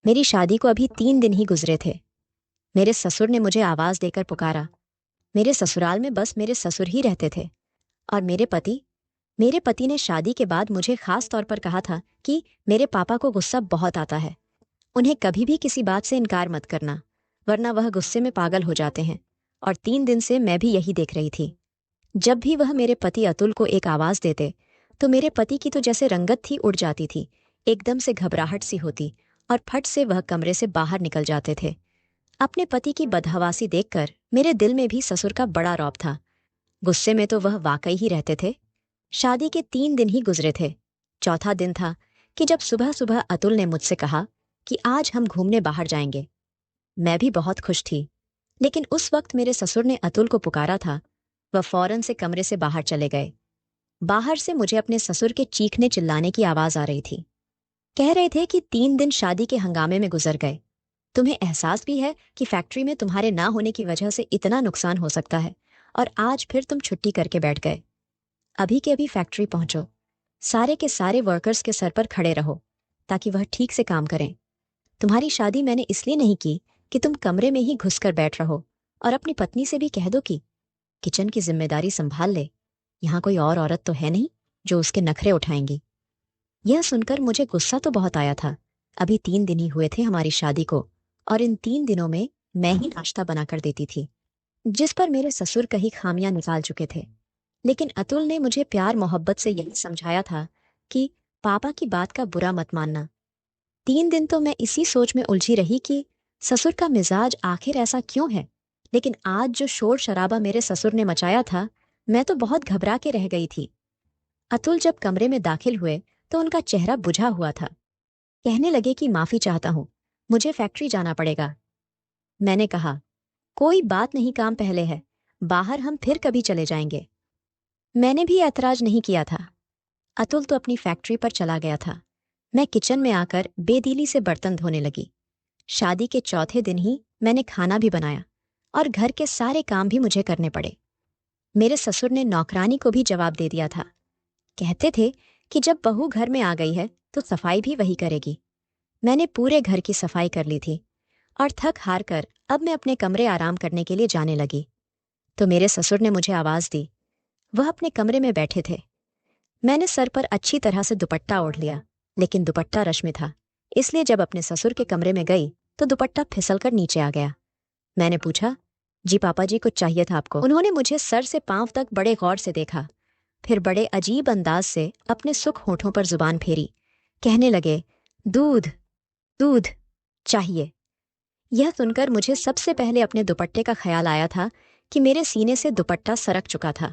मेरी शादी को अभी 3 दिन ही गुजरे थे। मेरे ससुर ने मुझे आवाज देकर पुकारा। मेरे ससुराल में बस मेरे ससुर ही रहते थे। और मेरे पति ने शादी के बाद मुझे खास तौर पर कहा था कि मेरे पापा को गुस्सा बहुत आता है। उन्हें कभी भी किसी बात से इनकार मत करना, वरना वह गुस्से में पागल हो जाते हैं। और 3 दिन से मैं भी यही देख रही थी। जब भी वह मेरे पति अतुल को एक आवाज देते, तो मेरे पति की तो जैसे रंगत थी उड़ जाती थी। एकदम से घबराहट सी होती और फट से वह कमरे से बाहर निकल जाते थे। अपने पति की बदहवासी देखकर मेरे दिल में भी ससुर का बड़ा रौब था। गुस्से में तो वह वाकई ही रहते थे। शादी के 3 दिन ही गुजरे थे। चौथा दिन था कि जब सुबह सुबह अतुल ने मुझसे कहा कि आज हम घूमने बाहर जाएंगे। मैं भी बहुत खुश थी। लेकिन उस वक्त मेरे ससुर ने अतुल को पुकारा था। वह फौरन से कमरे से बाहर चले गए। बाहर से मुझे अपने ससुर के चीखने चिल्लाने की आवाज आ रही थी। कह रहे थे कि 3 दिन शादी के हंगामे में गुजर गए। तुम्हें एहसास भी है कि फैक्ट्री में तुम्हारे ना होने की वजह से इतना नुकसान हो सकता है, और आज फिर तुम छुट्टी करके बैठ गए। अभी के अभी फैक्ट्री पहुंचो। सारे के सारे वर्कर्स के सर पर खड़े रहो, ताकि वह ठीक से काम करें। तुम्हारी शादी मैंने इसलिए नहीं की कि तुम कमरे में ही घुसकर बैठ रहो। और अपनी पत्नी से भी कह दो कि किचन की जिम्मेदारी संभाल ले। यहाँ कोई और औरत तो है नहीं जो उसके नखरे उठाएंगी। यह सुनकर मुझे गुस्सा तो बहुत आया था। अभी 3 दिन ही हुए थे हमारी शादी को, और इन 3 दिनों में मैं ही नाश्ता बनाकर देती थी, जिस पर मेरे ससुर कई खामियां निकाल चुके थे। लेकिन अतुल ने मुझे प्यार मोहब्बत से यही समझाया था कि पापा की बात का बुरा मत मानना। 3 दिन तो मैं इसी सोच में उलझी रही कि ससुर का मिजाज आखिर ऐसा क्यों है। लेकिन आज जो शोर शराबा मेरे ससुर ने मचाया था, मैं तो बहुत घबरा के रह गई थी। अतुल जब कमरे में दाखिल हुए तो उनका चेहरा बुझा हुआ था। कहने लगे कि माफी चाहता हूं, मुझे फैक्ट्री जाना पड़ेगा। मैंने कहा, कोई बात नहीं, काम पहले है, बाहर हम फिर कभी चले जाएंगे। मैंने भी ऐतराज नहीं किया था। अतुल तो अपनी फैक्ट्री पर चला गया था। मैं किचन में आकर बेदिली से बर्तन धोने लगी। शादी के चौथे दिन ही मैंने खाना भी बनाया, और घर के सारे काम भी मुझे करने पड़े। मेरे ससुर ने नौकरानी को भी जवाब दे दिया था। कहते थे कि जब बहू घर में आ गई है तो सफाई भी वही करेगी। मैंने पूरे घर की सफाई कर ली थी, और थक हार कर अब मैं अपने कमरे आराम करने के लिए जाने लगी। तो मेरे ससुर ने मुझे आवाज दी। वह अपने कमरे में बैठे थे। मैंने सर पर अच्छी तरह से दुपट्टा ओढ़ लिया, लेकिन दुपट्टा रश में था। इसलिए जब अपने ससुर के कमरे में गई तो दुपट्टा फिसल कर नीचे आ गया। मैंने पूछा, जी पापा जी, कुछ चाहिए था आपको? उन्होंने मुझे सर से पांव तक बड़े गौर से देखा, फिर बड़े अजीब अंदाज से अपने सुख होठों पर जुबान फेरी। कहने लगे, दूध, दूध चाहिए। यह सुनकर मुझे सबसे पहले अपने दुपट्टे का ख्याल आया था कि मेरे सीने से दुपट्टा सरक चुका था।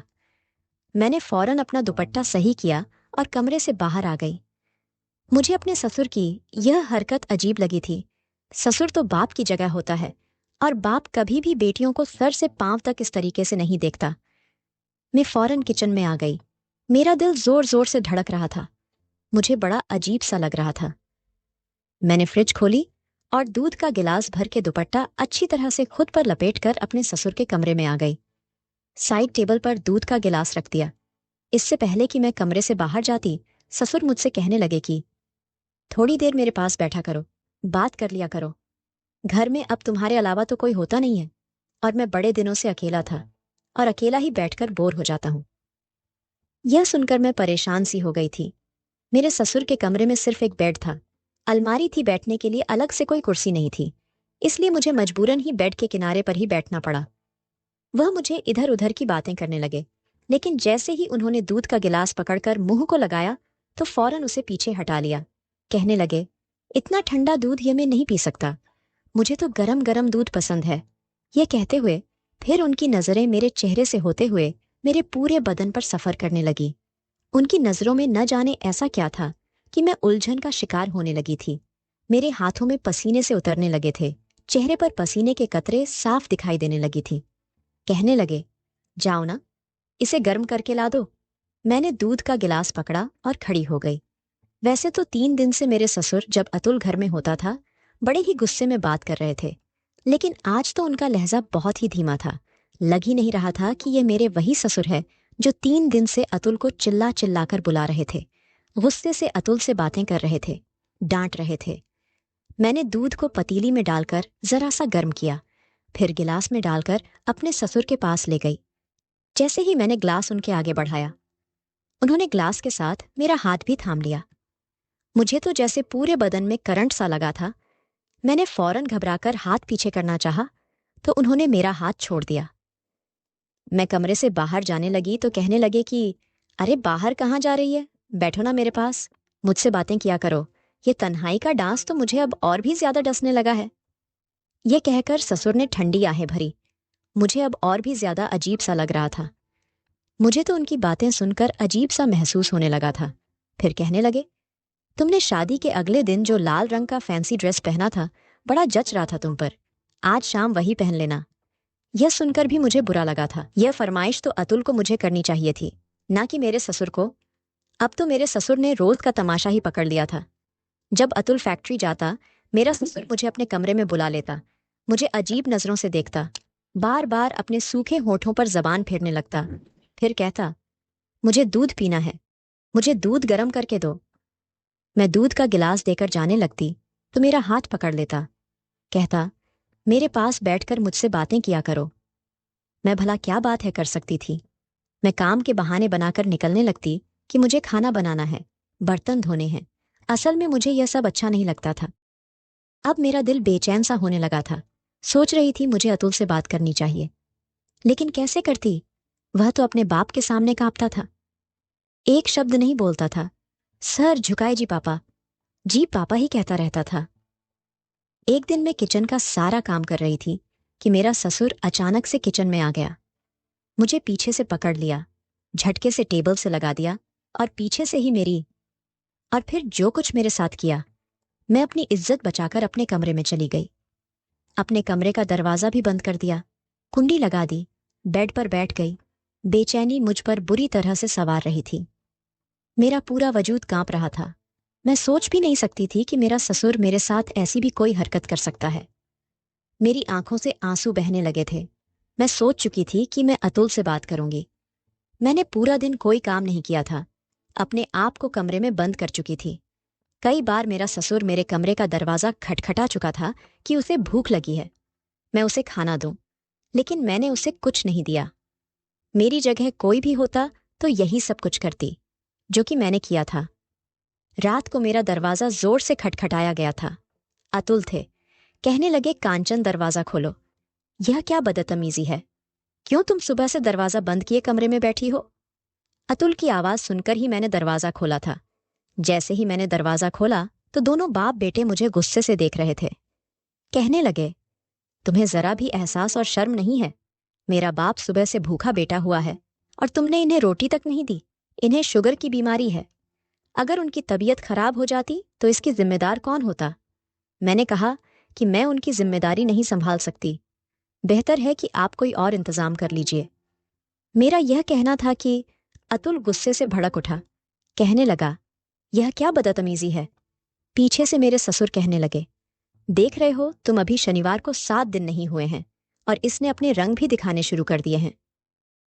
मैंने फौरन अपना दुपट्टा सही किया और कमरे से बाहर आ गई। मुझे अपने ससुर की यह हरकत अजीब लगी थी। ससुर तो बाप की जगह होता है, और बाप कभी भी बेटियों को सर से पांव तक इस तरीके से नहीं देखता। मैं फौरन किचन में आ गई। मेरा दिल जोर जोर से धड़क रहा था। मुझे बड़ा अजीब सा लग रहा था। मैंने फ्रिज खोली और दूध का गिलास भर के दुपट्टा अच्छी तरह से खुद पर लपेटकर अपने ससुर के कमरे में आ गई। साइड टेबल पर दूध का गिलास रख दिया। इससे पहले कि मैं कमरे से बाहर जाती, ससुर मुझसे कहने लगे कि थोड़ी देर मेरे पास बैठा करो, बात कर लिया करो। घर में अब तुम्हारे अलावा तो कोई होता नहीं है, और मैं बड़े दिनों से अकेला था, और अकेला ही बैठकर बोर हो जाता हूं। यह सुनकर मैं परेशान सी हो गई थी। मेरे ससुर के कमरे में सिर्फ एक बेड था। अलमारी थी, बैठने के लिए अलग से कोई कुर्सी नहीं थी। इसलिए मुझे मजबूरन ही बेड के किनारे पर ही बैठना पड़ा। वह मुझे इधर उधर की बातें करने लगे, लेकिन जैसे ही उन्होंने दूध का गिलास पकड़कर मुंह को लगाया तो फौरन उसे पीछे हटा लिया। कहने लगे, इतना ठंडा दूध ये मैं नहीं पी सकता, मुझे तो गरम गरम दूध पसंद है। ये कहते हुए फिर उनकी नजरें मेरे चेहरे से होते हुए मेरे पूरे बदन पर सफर करने लगी। उनकी नजरों में न जाने ऐसा क्या था कि मैं उलझन का शिकार होने लगी थी। मेरे हाथों में पसीने से उतरने लगे थे। चेहरे पर पसीने के कतरे साफ दिखाई देने लगी थी। कहने लगे, जाओ ना, इसे गर्म करके ला दो। मैंने दूध का गिलास पकड़ा और खड़ी हो गई। वैसे तो 3 दिन से मेरे ससुर जब अतुल घर में होता था बड़े ही गुस्से में बात कर रहे थे, लेकिन आज तो उनका लहजा बहुत ही धीमा था। लग ही नहीं रहा था कि ये मेरे वही ससुर है जो 3 दिन से अतुल को चिल्ला चिल्ला कर बुला रहे थे, गुस्से से अतुल से बातें कर रहे थे, डांट रहे थे। मैंने दूध को पतीली में डालकर जरा सा गर्म किया, फिर गिलास में डालकर अपने ससुर के पास ले गई। जैसे ही मैंने ग्लास उनके आगे बढ़ाया, उन्होंने ग्लास के साथ मेरा हाथ भी थाम लिया। मुझे तो जैसे पूरे बदन में करंट सा लगा था। मैंने फौरन घबराकर हाथ पीछे करना चाहा तो उन्होंने मेरा हाथ छोड़ दिया। मैं कमरे से बाहर जाने लगी तो कहने लगे कि अरे बाहर कहाँ जा रही है, बैठो ना मेरे पास, मुझसे बातें किया करो। ये तन्हाई का डांस तो मुझे अब और भी ज्यादा डसने लगा है। ये कहकर ससुर ने ठंडी आहें भरी। मुझे अब और भी ज्यादा अजीब सा लग रहा था। मुझे तो उनकी बातें सुनकर अजीब सा महसूस होने लगा था। फिर कहने लगे, तुमने शादी के अगले दिन जो लाल रंग का फैंसी ड्रेस पहना था, बड़ा जच रहा था तुम पर। आज शाम वही पहन लेना। यह सुनकर भी मुझे बुरा लगा था। यह फरमाइश तो अतुल को मुझे करनी चाहिए थी, ना कि मेरे ससुर को। अब तो मेरे ससुर ने रोज का तमाशा ही पकड़ लिया था। जब अतुल फैक्ट्री जाता, मेरा ससुर मुझे अपने कमरे में बुला लेता, मुझे अजीब नजरों से देखता, बार बार अपने सूखे होठों पर जबान फेरने लगता, फिर कहता, मुझे दूध पीना है, मुझे दूध गर्म करके दो। मैं दूध का गिलास देकर जाने लगती तो मेरा हाथ पकड़ लेता, कहता, मेरे पास बैठकर मुझसे बातें किया करो। मैं भला क्या बात है कर सकती थी। मैं काम के बहाने बनाकर निकलने लगती कि मुझे खाना बनाना है, बर्तन धोने हैं। असल में मुझे यह सब अच्छा नहीं लगता था। अब मेरा दिल बेचैन सा होने लगा था। सोच रही थी मुझे अतुल से बात करनी चाहिए, लेकिन कैसे करती। वह तो अपने बाप के सामने कांपता था, एक शब्द नहीं बोलता था। सर झुकाए जी पापा, जी पापा ही कहता रहता था। एक दिन मैं किचन का सारा काम कर रही थी कि मेरा ससुर अचानक से किचन में आ गया। मुझे पीछे से पकड़ लिया, झटके से टेबल से लगा दिया और पीछे से ही मेरी, और फिर जो कुछ मेरे साथ किया। मैं अपनी इज्जत बचाकर अपने कमरे में चली गई। अपने कमरे का दरवाजा भी बंद कर दिया, कुंडी लगा दी, बेड पर बैठ गई। बेचैनी मुझ पर बुरी तरह से सवार रही थी। मेरा पूरा वजूद कांप रहा था। मैं सोच भी नहीं सकती थी कि मेरा ससुर मेरे साथ ऐसी भी कोई हरकत कर सकता है। मेरी आंखों से आंसू बहने लगे थे। मैं सोच चुकी थी कि मैं अतुल से बात करूंगी। मैंने पूरा दिन कोई काम नहीं किया था, अपने आप को कमरे में बंद कर चुकी थी। कई बार मेरा ससुर मेरे कमरे का दरवाजा खटखटा चुका था कि उसे भूख लगी है, मैं उसे खाना दूं, लेकिन मैंने उसे कुछ नहीं दिया। मेरी जगह कोई भी होता तो यही सब कुछ करती, जो कि मैंने किया था। रात को मेरा दरवाजा जोर से खटखटाया गया था। अतुल थे। कहने लगे, कांचन दरवाजा खोलो। यह क्या बदतमीजी है, क्यों तुम सुबह से दरवाजा बंद किए कमरे में बैठी हो। अतुल की आवाज सुनकर ही मैंने दरवाजा खोला था। जैसे ही मैंने दरवाजा खोला तो दोनों बाप बेटे मुझे गुस्से से देख रहे थे। कहने लगे, तुम्हें जरा भी एहसास और शर्म नहीं है। मेरा बाप सुबह से भूखा बेटा हुआ है और तुमने इन्हें रोटी तक नहीं दी। इन्हें शुगर की बीमारी है, अगर उनकी तबीयत खराब हो जाती तो इसकी जिम्मेदार कौन होता। मैंने कहा कि मैं उनकी जिम्मेदारी नहीं संभाल सकती, बेहतर है कि आप कोई और इंतजाम कर लीजिए। मेरा यह कहना था कि अतुल गुस्से से भड़क उठा। कहने लगा, यह क्या बदतमीजी है। पीछे से मेरे ससुर कहने लगे, देख रहे हो तुम अभी शनिवार को 7 दिन नहीं हुए हैं और इसने अपने रंग भी दिखाने शुरू कर दिए हैं।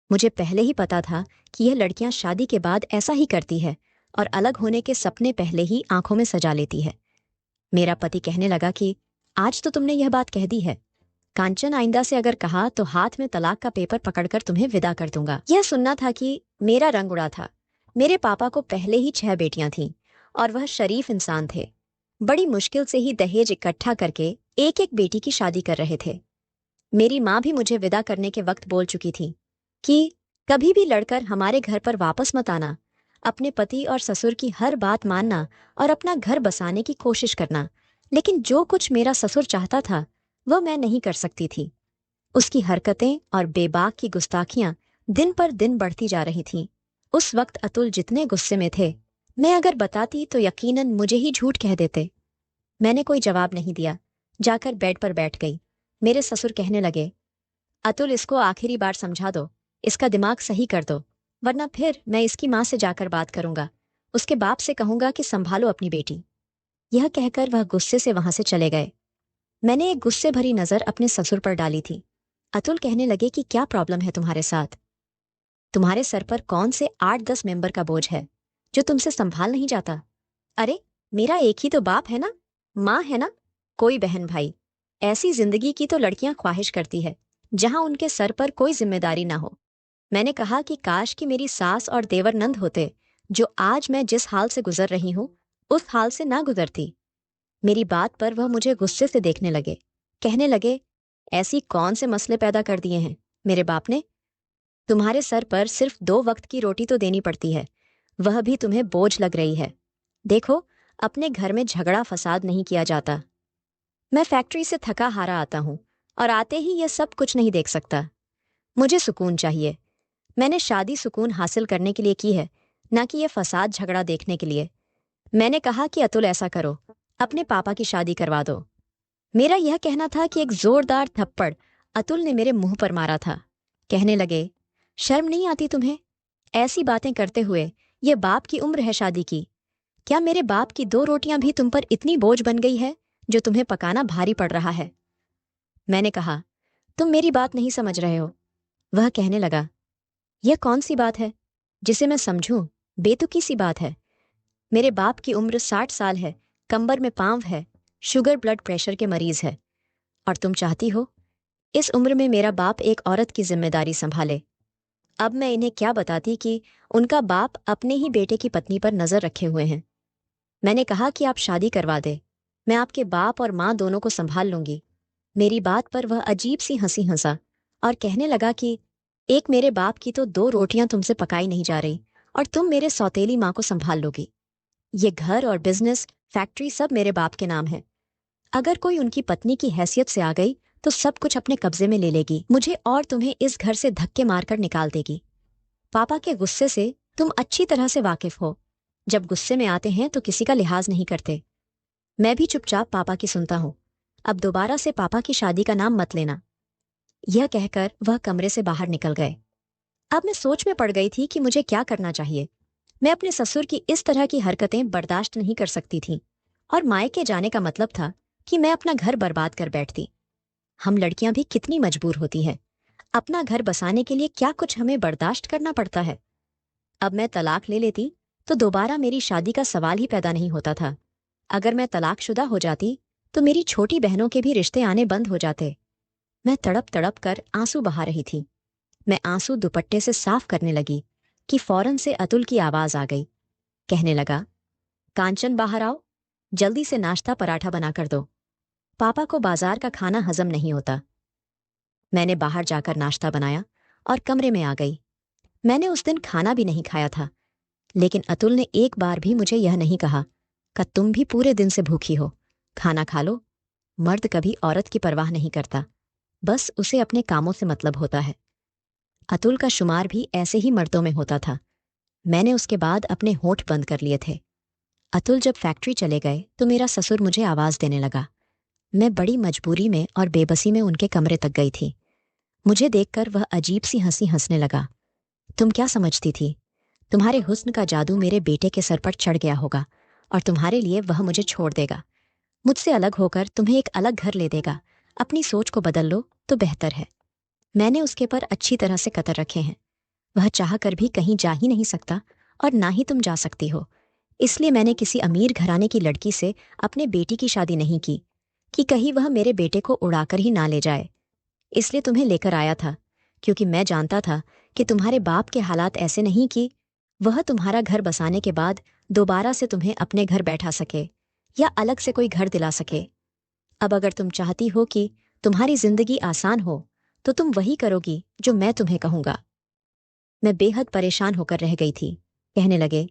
मुझे पहले ही पता था कि यह लड़कियां शादी के बाद ऐसा ही करती है और अलग होने के सपने पहले ही आंखों में सजा लेती है। मेरा पति कहने लगा कि आज तो तुमने यह बात कह दी है, कांचन आइंदा से अगर कहा तो हाथ में तलाक का पेपर पकड़कर तुम्हें विदा कर दूंगा। यह सुनना था कि मेरा रंग उड़ा था। मेरे पापा को पहले ही 6 बेटियां थीं और वह शरीफ इंसान थे। बड़ी मुश्किल से ही दहेज इकट्ठा करके एक एक बेटी की शादी कर रहे थे। मेरी माँ भी मुझे विदा करने के वक्त बोल चुकी थी कि कभी भी लड़कर हमारे घर पर वापस मत आना, अपने पति और ससुर की हर बात मानना और अपना घर बसाने की कोशिश करना। लेकिन जो कुछ मेरा ससुर चाहता था वह मैं नहीं कर सकती थी। उसकी हरकतें और बेबाक की गुस्ताखियां दिन पर दिन बढ़ती जा रही थीं। उस वक्त अतुल जितने गुस्से में थे, मैं अगर बताती तो यकीनन मुझे ही झूठ कह देते। मैंने कोई जवाब नहीं दिया, जाकर बेड पर बैठ गई। मेरे ससुर कहने लगे, अतुल इसको आखिरी बार समझा दो, इसका दिमाग सही कर दो, वरना फिर मैं इसकी माँ से जाकर बात करूंगा, उसके बाप से कहूंगा कि संभालो अपनी बेटी। यह कहकर वह गुस्से से वहां से चले गए। मैंने एक गुस्से भरी नजर अपने ससुर पर डाली थी। अतुल कहने लगे कि क्या प्रॉब्लम है तुम्हारे साथ। तुम्हारे सर पर कौन से 8-10 मेंबर का बोझ है जो तुमसे संभाल नहीं जाता। अरे मेरा एक ही तो बाप है ना, माँ है ना, कोई बहन भाई। ऐसी जिंदगी की तो लड़कियां ख्वाहिश करती है जहां उनके सर पर कोई जिम्मेदारी ना हो। मैंने कहा कि काश कि मेरी सास और देवर नंद होते, जो आज मैं जिस हाल से गुजर रही हूं उस हाल से ना गुजरती। मेरी बात पर वह मुझे गुस्से से देखने लगे। कहने लगे, ऐसी कौन से मसले पैदा कर दिए हैं मेरे बाप ने? तुम्हारे सर पर सिर्फ 2 वक्त की रोटी तो देनी पड़ती है, वह भी तुम्हें बोझ लग रही है। देखो, अपने घर में झगड़ा फसाद नहीं किया जाता। मैं फैक्ट्री से थका हारा आता हूं और आते ही यह सब कुछ नहीं देख सकता। मुझे सुकून चाहिए। मैंने शादी सुकून हासिल करने के लिए की है, ना कि यह फसाद झगड़ा देखने के लिए। मैंने कहा कि अतुल ऐसा करो, अपने पापा की शादी करवा दो। मेरा यह कहना था कि एक जोरदार थप्पड़ अतुल ने मेरे मुंह पर मारा था। कहने लगे, शर्म नहीं आती तुम्हें? ऐसी बातें करते हुए, यह बाप की उम्र है शादी की। क्या मेरे बाप की 2 रोटियां भी तुम पर इतनी बोझ बन गई है जो तुम्हें पकाना भारी पड़ रहा है? मैंने कहा, तुम मेरी बात नहीं समझ रहे हो। वह कहने लगा, यह कौन सी बात है जिसे मैं समझूं? बेतुकी सी बात है। मेरे बाप की उम्र 60 साल है, कंबर में पांव है, शुगर ब्लड प्रेशर के मरीज है। और तुम चाहती हो इस उम्र में मेरा बाप एक औरत की जिम्मेदारी संभाले? अब मैं इन्हें क्या बताती कि उनका बाप अपने ही बेटे की पत्नी पर नजर रखे हुए हैं। मैंने कहा कि आप शादी करवा दे, मैं आपके बाप और माँ दोनों को संभाल लूंगी। मेरी बात पर वह अजीब सी हंसी हंसा और कहने लगा कि एक मेरे बाप की तो 2 रोटियां तुमसे पकाई नहीं जा रही और तुम मेरे सौतेली माँ को संभाल लोगी। ये घर और बिजनेस फैक्ट्री सब मेरे बाप के नाम है। अगर कोई उनकी पत्नी की हैसियत से आ गई तो सब कुछ अपने कब्जे में ले लेगी, मुझे और तुम्हें इस घर से धक्के मारकर निकाल देगी। पापा के गुस्से से तुम अच्छी तरह से वाकिफ हो। जब गुस्से में आते हैं तो किसी का लिहाज नहीं करते। मैं भी चुपचाप पापा की सुनता हूं। अब दोबारा से पापा की शादी का नाम मत लेना। यह कहकर वह कमरे से बाहर निकल गए। अब मैं सोच में पड़ गई थी कि मुझे क्या करना चाहिए। मैं अपने ससुर की इस तरह की हरकतें बर्दाश्त नहीं कर सकती थी और मायके जाने का मतलब था कि मैं अपना घर बर्बाद कर बैठती। हम लड़कियां भी कितनी मजबूर होती हैं। अपना घर बसाने के लिए क्या कुछ हमें बर्दाश्त करना पड़ता है। अब मैं तलाक ले लेती तो दोबारा मेरी शादी का सवाल ही पैदा नहीं होता था। अगर मैं तलाकशुदा हो जाती तो मेरी छोटी बहनों के भी रिश्ते आने बंद हो जाते। मैं तड़प तड़प कर आंसू बहा रही थी। मैं आंसू दुपट्टे से साफ करने लगी कि फौरन से अतुल की आवाज आ गई। कहने लगा, कांचन बाहर आओ, जल्दी से नाश्ता पराठा बना कर दो। पापा को बाजार का खाना हजम नहीं होता। मैंने बाहर जाकर नाश्ता बनाया और कमरे में आ गई। मैंने उस दिन खाना भी नहीं खाया था, लेकिन अतुल ने एक बार भी मुझे यह नहीं कहा कि तुम भी पूरे दिन से भूखी हो, खाना खा लो। मर्द कभी औरत की परवाह नहीं करता, बस उसे अपने कामों से मतलब होता है। अतुल का शुमार भी ऐसे ही मर्दों में होता था। मैंने उसके बाद अपने होठ बंद कर लिए थे। अतुल जब फैक्ट्री चले गए तो मेरा ससुर मुझे आवाज देने लगा। मैं बड़ी मजबूरी में और बेबसी में उनके कमरे तक गई थी। मुझे देखकर वह अजीब सी हंसी हंसने लगा। तुम क्या समझती थी? तुम्हारे हुस्न का जादू मेरे बेटे के सर पर चढ़ गया होगा और तुम्हारे लिए वह मुझे छोड़ देगा, मुझसे अलग होकर तुम्हें एक अलग घर ले देगा। अपनी सोच को बदल लो तो बेहतर है। मैंने उसके पर अच्छी तरह से कतर रखे हैं। वह चाह कर भी कहीं जा ही नहीं सकता और ना ही तुम जा सकती हो। इसलिए मैंने किसी अमीर घराने की लड़की से अपने बेटी की शादी नहीं की कि कहीं वह मेरे बेटे को उड़ाकर ही ना ले जाए। इसलिए तुम्हें लेकर आया था, क्योंकि मैं जानता था कि तुम्हारे बाप के हालात ऐसे नहीं कि वह तुम्हारा घर बसाने के बाद दोबारा से तुम्हें अपने घर बैठा सके या अलग से कोई घर दिला सके। अब अगर तुम चाहती हो कि तुम्हारी जिंदगी आसान हो तो तुम वही करोगी जो मैं तुम्हें कहूंगा। मैं बेहद परेशान होकर रह गई थी। कहने लगे,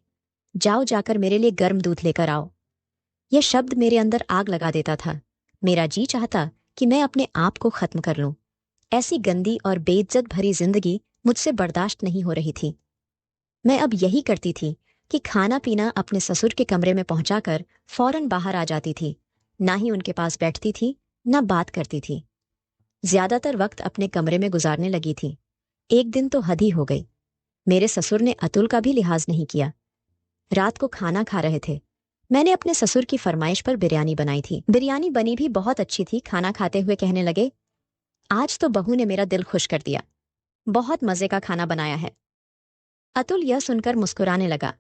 जाओ जाकर मेरे लिए गर्म दूध लेकर आओ। यह शब्द मेरे अंदर आग लगा देता था। मेरा जी चाहता कि मैं अपने आप को खत्म कर लूं। ऐसी गंदी और बेइज्जत भरी जिंदगी मुझसे बर्दाश्त नहीं हो रही थी। मैं अब यही करती थी कि खाना पीना अपने ससुर के कमरे में पहुंचाकर फौरन बाहर आ जाती थी। ना ही उनके पास बैठती थी, ना बात करती थी। ज्यादातर वक्त अपने कमरे में गुजारने लगी थी। एक दिन तो हद ही हो गई। मेरे ससुर ने अतुल का भी लिहाज नहीं किया। रात को खाना खा रहे थे। मैंने अपने ससुर की फरमाइश पर बिरयानी बनाई थी। बिरयानी बनी भी बहुत अच्छी थी। खाना खाते हुए कहने लगे, आज तो बहू ने मेरा दिल खुश कर दिया, बहुत मजे का खाना बनाया है। अतुल यह सुनकर मुस्कुराने लगा,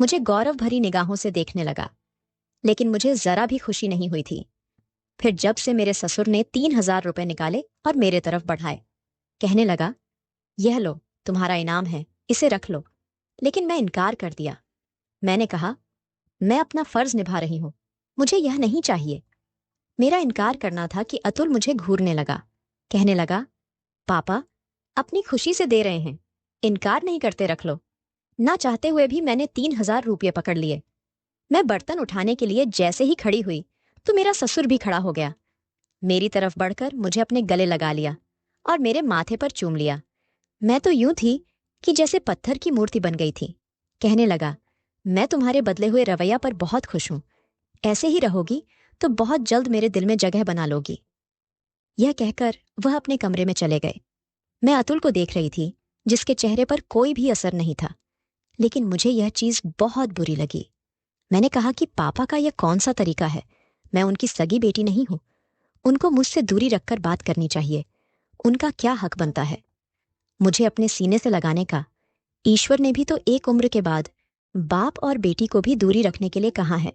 मुझे गौरव भरी निगाहों से देखने लगा, लेकिन मुझे जरा भी खुशी नहीं हुई थी। फिर जब से मेरे ससुर ने 3,000 रुपए निकाले और मेरे तरफ बढ़ाए, कहने लगा, यह लो, तुम्हारा इनाम है, इसे रख लो। लेकिन मैं इनकार कर दिया। मैंने कहा, मैं अपना फर्ज निभा रही हूं, मुझे यह नहीं चाहिए। मेरा इनकार करना था कि अतुल मुझे घूरने लगा। कहने लगा, पापा अपनी खुशी से दे रहे हैं, इनकार नहीं करते, रख लो। ना चाहते हुए भी मैंने 3,000 रुपये पकड़ लिए। मैं बर्तन उठाने के लिए जैसे ही खड़ी हुई तो मेरा ससुर भी खड़ा हो गया। मेरी तरफ बढ़कर मुझे अपने गले लगा लिया और मेरे माथे पर चूम लिया। मैं तो यूं थी कि जैसे पत्थर की मूर्ति बन गई थी। कहने लगा, मैं तुम्हारे बदले हुए रवैया पर बहुत खुश हूं। ऐसे ही रहोगी तो बहुत जल्द मेरे दिल में जगह बना लोगी। यह कहकर वह अपने कमरे में चले गए। मैं अतुल को देख रही थी, जिसके चेहरे पर कोई भी असर नहीं था, लेकिन मुझे यह चीज बहुत बुरी लगी। मैंने कहा कि पापा का यह कौन सा तरीका है? मैं उनकी सगी बेटी नहीं हूं। उनको मुझसे दूरी रखकर बात करनी चाहिए। उनका क्या हक बनता है मुझे अपने सीने से लगाने का? ईश्वर ने भी तो एक उम्र के बाद बाप और बेटी को भी दूरी रखने के लिए कहा है,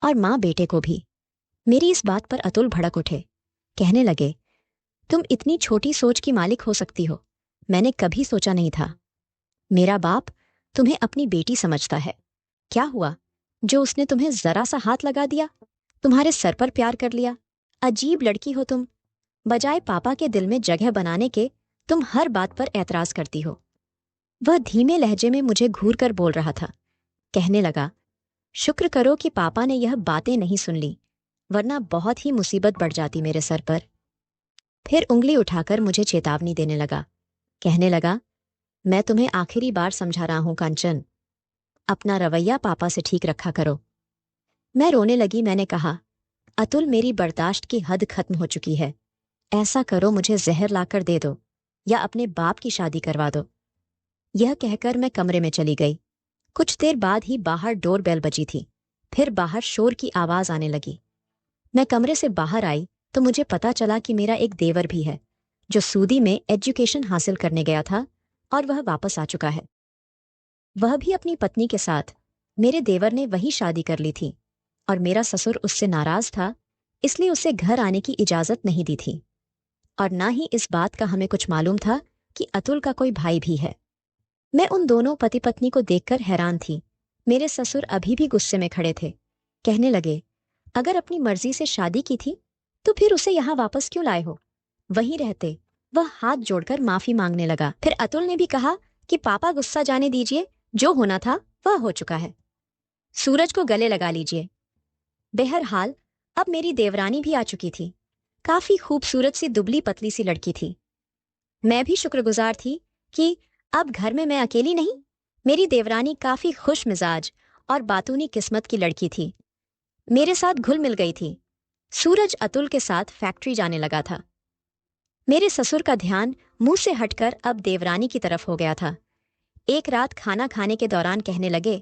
और माँ बेटे को भी। मेरी इस बात पर अतुल भड़क उठे। कहने लगे, तुम इतनी छोटी सोच की मालिक हो सकती हो, मैंने कभी सोचा नहीं था। मेरा बाप तुम्हें अपनी बेटी समझता है। क्या हुआ जो उसने तुम्हें जरा सा हाथ लगा दिया, तुम्हारे सर पर प्यार कर लिया? अजीब लड़की हो तुम। बजाय पापा के दिल में जगह बनाने के, तुम हर बात पर ऐतराज करती हो। वह धीमे लहजे में मुझे घूर कर बोल रहा था। कहने लगा, शुक्र करो कि पापा ने यह बातें नहीं सुन ली, वरना बहुत ही मुसीबत बढ़ जाती मेरे सर पर। फिर उंगली उठाकर मुझे चेतावनी देने लगा। कहने लगा, मैं तुम्हें आखिरी बार समझा रहा हूं कांचन, अपना रवैया पापा से ठीक रखा करो। मैं रोने लगी। मैंने कहा, अतुल मेरी बर्दाश्त की हद खत्म हो चुकी है। ऐसा करो, मुझे जहर लाकर दे दो या अपने बाप की शादी करवा दो। यह कहकर मैं कमरे में चली गई। कुछ देर बाद ही बाहर डोर बेल बजी थी। फिर बाहर शोर की आवाज आने लगी। मैं कमरे से बाहर आई तो मुझे पता चला कि मेरा एक देवर भी है, जो सूदी में एजुकेशन हासिल करने गया था और वह वापस आ चुका है। वह भी अपनी पत्नी के साथ। मेरे देवर ने वही शादी कर ली थी और मेरा ससुर उससे नाराज था, इसलिए उसे घर आने की इजाजत नहीं दी थी। और ना ही इस बात का हमें कुछ मालूम था कि अतुल का कोई भाई भी है। मैं उन दोनों पति पत्नी को देखकर हैरान थी। मेरे ससुर अभी भी गुस्से में खड़े थे। कहने लगे, अगर अपनी मर्जी से शादी की थी तो फिर उसे यहां वापस क्यों लाए हो? वहीं रहते। वह हाथ जोड़कर माफी मांगने लगा। फिर अतुल ने भी कहा कि पापा गुस्सा जाने दीजिए, जो होना था वह हो चुका है। सूरज को गले लगा लीजिए। बहरहाल अब मेरी देवरानी भी आ चुकी थी। काफी खूबसूरत सी दुबली पतली सी लड़की थी। मैं भी शुक्रगुजार थी कि अब घर में मैं अकेली नहीं। मेरी देवरानी काफी खुश मिजाज और बातूनी किस्मत की लड़की थी। मेरे साथ घुल मिल गई थी। सूरज अतुल के साथ फैक्ट्री जाने लगा था। मेरे ससुर का ध्यान मुंह से हटकर अब देवरानी की तरफ हो गया था। एक रात खाना खाने के दौरान कहने लगे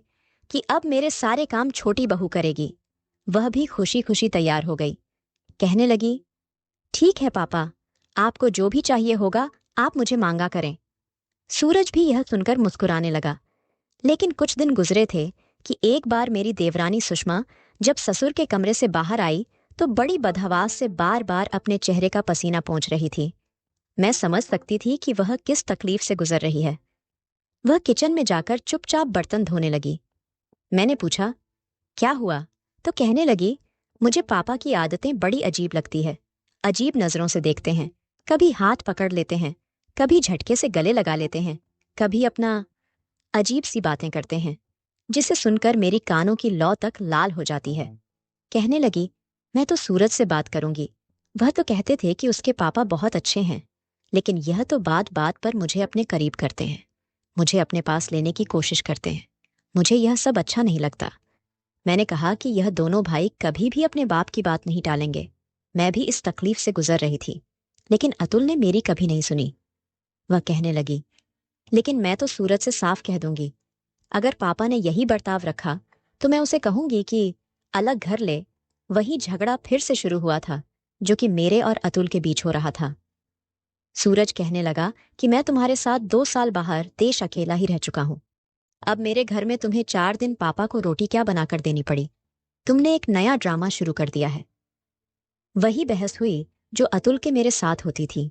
कि अब मेरे सारे काम छोटी बहू करेगी। वह भी खुशी खुशी तैयार हो गई। कहने लगी, ठीक है पापा, आपको जो भी चाहिए होगा आप मुझे मांगा करें। सूरज भी यह सुनकर मुस्कुराने लगा। लेकिन कुछ दिन गुजरे थे कि एक बार मेरी देवरानी सुषमा जब ससुर के कमरे से बाहर आई तो बड़ी बदहवास से बार बार अपने चेहरे का पसीना पोंछ रही थी। मैं समझ सकती थी कि वह किस तकलीफ से गुजर रही है। वह किचन में जाकर चुपचाप बर्तन धोने लगी। मैंने पूछा, क्या हुआ? तो कहने लगी, मुझे पापा की आदतें बड़ी अजीब लगती है। अजीब नजरों से देखते हैं, कभी हाथ पकड़ लेते हैं, कभी झटके से गले लगा लेते हैं, कभी अपना अजीब सी बातें करते हैं, जिसे सुनकर मेरी कानों की लौ तक लाल हो जाती है। कहने लगी, मैं तो सूरज से बात करूंगी। वह तो कहते थे कि उसके पापा बहुत अच्छे हैं, लेकिन यह तो बात बात पर मुझे अपने करीब करते हैं, मुझे अपने पास लेने की कोशिश करते हैं। मुझे यह सब अच्छा नहीं लगता। मैंने कहा कि यह दोनों भाई कभी भी अपने बाप की बात नहीं टालेंगे। मैं भी इस तकलीफ से गुजर रही थी, लेकिन अतुल ने मेरी कभी नहीं सुनी। वह कहने लगी, लेकिन मैं तो सूरज से साफ कह दूंगी, अगर पापा ने यही बर्ताव रखा तो मैं उसे कहूंगी कि अलग घर ले। वही झगड़ा फिर से शुरू हुआ था जो कि मेरे और अतुल के बीच हो रहा था। सूरज कहने लगा कि मैं तुम्हारे साथ 2 साल बाहर देश अकेला ही रह चुका हूं। अब मेरे घर में तुम्हें 4 दिन पापा को रोटी क्या बनाकर देनी पड़ी? तुमने एक नया ड्रामा शुरू कर दिया है। वही बहस हुई जो अतुल के मेरे साथ होती थी।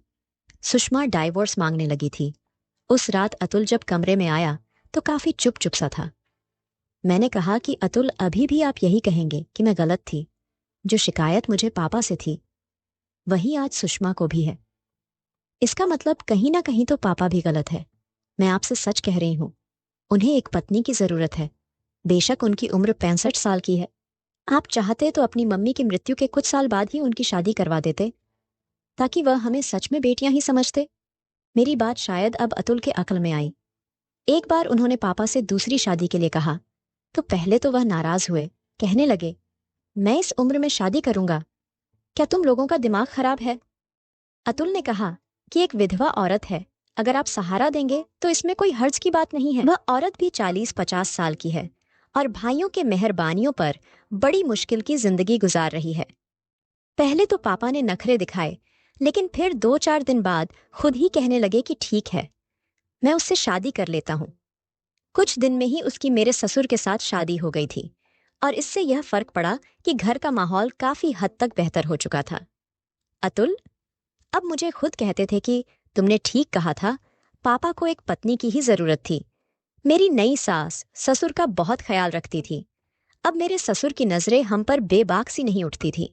सुषमा डाइवोर्स मांगने लगी थी। उस रात अतुल जब कमरे में आया तो काफी चुप चुप सा था। मैंने कहा कि अतुल, अभी भी आप यही कहेंगे कि मैं गलत थी। जो शिकायत मुझे पापा से थी वही आज सुषमा को भी है। इसका मतलब कहीं ना कहीं तो पापा भी गलत है। मैं आपसे सच कह रही हूं, उन्हें एक पत्नी की जरूरत है। बेशक उनकी उम्र 65 साल की है। आप चाहते तो अपनी मम्मी की मृत्यु के कुछ साल बाद ही उनकी शादी करवा देते, ताकि वह हमें सच में बेटियां ही समझते। मेरी बात शायद अब अतुल के अक्ल में आई। एक बार उन्होंने पापा से दूसरी शादी के लिए कहा तो पहले तो वह नाराज हुए। कहने लगे, मैं इस उम्र में शादी करूंगा? क्या तुम लोगों का दिमाग खराब है? अतुल ने कहा कि एक विधवा औरत है, अगर आप सहारा देंगे तो इसमें कोई हर्ज की बात नहीं है। वह औरत भी 40-50 साल की है और भाइयों के मेहरबानियों पर बड़ी मुश्किल की जिंदगी गुजार रही है। पहले तो पापा ने नखरे दिखाए, लेकिन फिर 2-4 दिन बाद खुद ही कहने लगे कि ठीक है, मैं उससे शादी कर लेता हूँ। कुछ दिन में ही उसकी मेरे ससुर के साथ शादी हो गई थी और इससे यह फर्क पड़ा कि घर का माहौल काफी हद तक बेहतर हो चुका था। अतुल अब मुझे खुद कहते थे कि तुमने ठीक कहा था, पापा को एक पत्नी की ही जरूरत थी। मेरी नई सास ससुर का बहुत ख्याल रखती थी। अब मेरे ससुर की नजरें हम पर बेबाक सी नहीं उठती थी।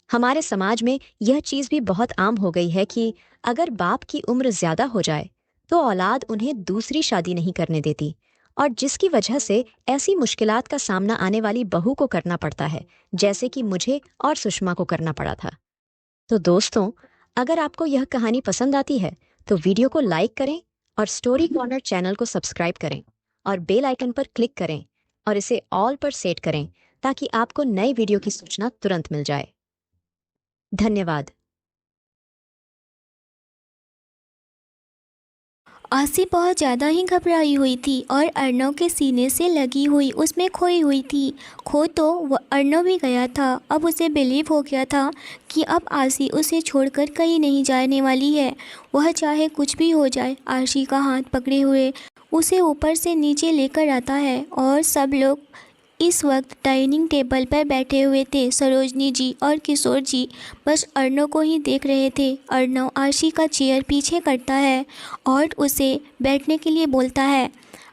हमारे समाज में यह चीज भी बहुत आम हो गई है कि अगर बाप की उम्र ज्यादा हो जाए तो औलाद उन्हें दूसरी शादी नहीं करने देती, और जिसकी वजह से ऐसी मुश्किलात का सामना आने वाली बहू को करना पड़ता है, जैसे कि मुझे और सुषमा को करना पड़ा था। तो दोस्तों, अगर आपको यह कहानी पसंद आती है तो वीडियो को लाइक करें और स्टोरी कॉर्नर चैनल को सब्सक्राइब करें और बेल आइकन पर क्लिक करें और इसे ऑल पर सेट करें ताकि आपको नए वीडियो की सूचना तुरंत मिल जाए। धन्यवाद। आसी बहुत ज़्यादा ही घबराई हुई थी और अर्नव के सीने से लगी हुई उसमें खोई हुई थी। खो तो अर्नव भी गया था। अब उसे बिलीव हो गया था कि अब आसी उसे छोड़कर कहीं नहीं जाने वाली है। वह चाहे कुछ भी हो जाए, आशी का हाथ पकड़े हुए उसे ऊपर से नीचे लेकर आता है। और सब लोग इस वक्त डाइनिंग टेबल पर बैठे हुए थे। सरोजनी जी और किशोर जी बस अर्नव को ही देख रहे थे। अर्नव आशी का चेयर पीछे करता है और उसे बैठने के लिए बोलता है।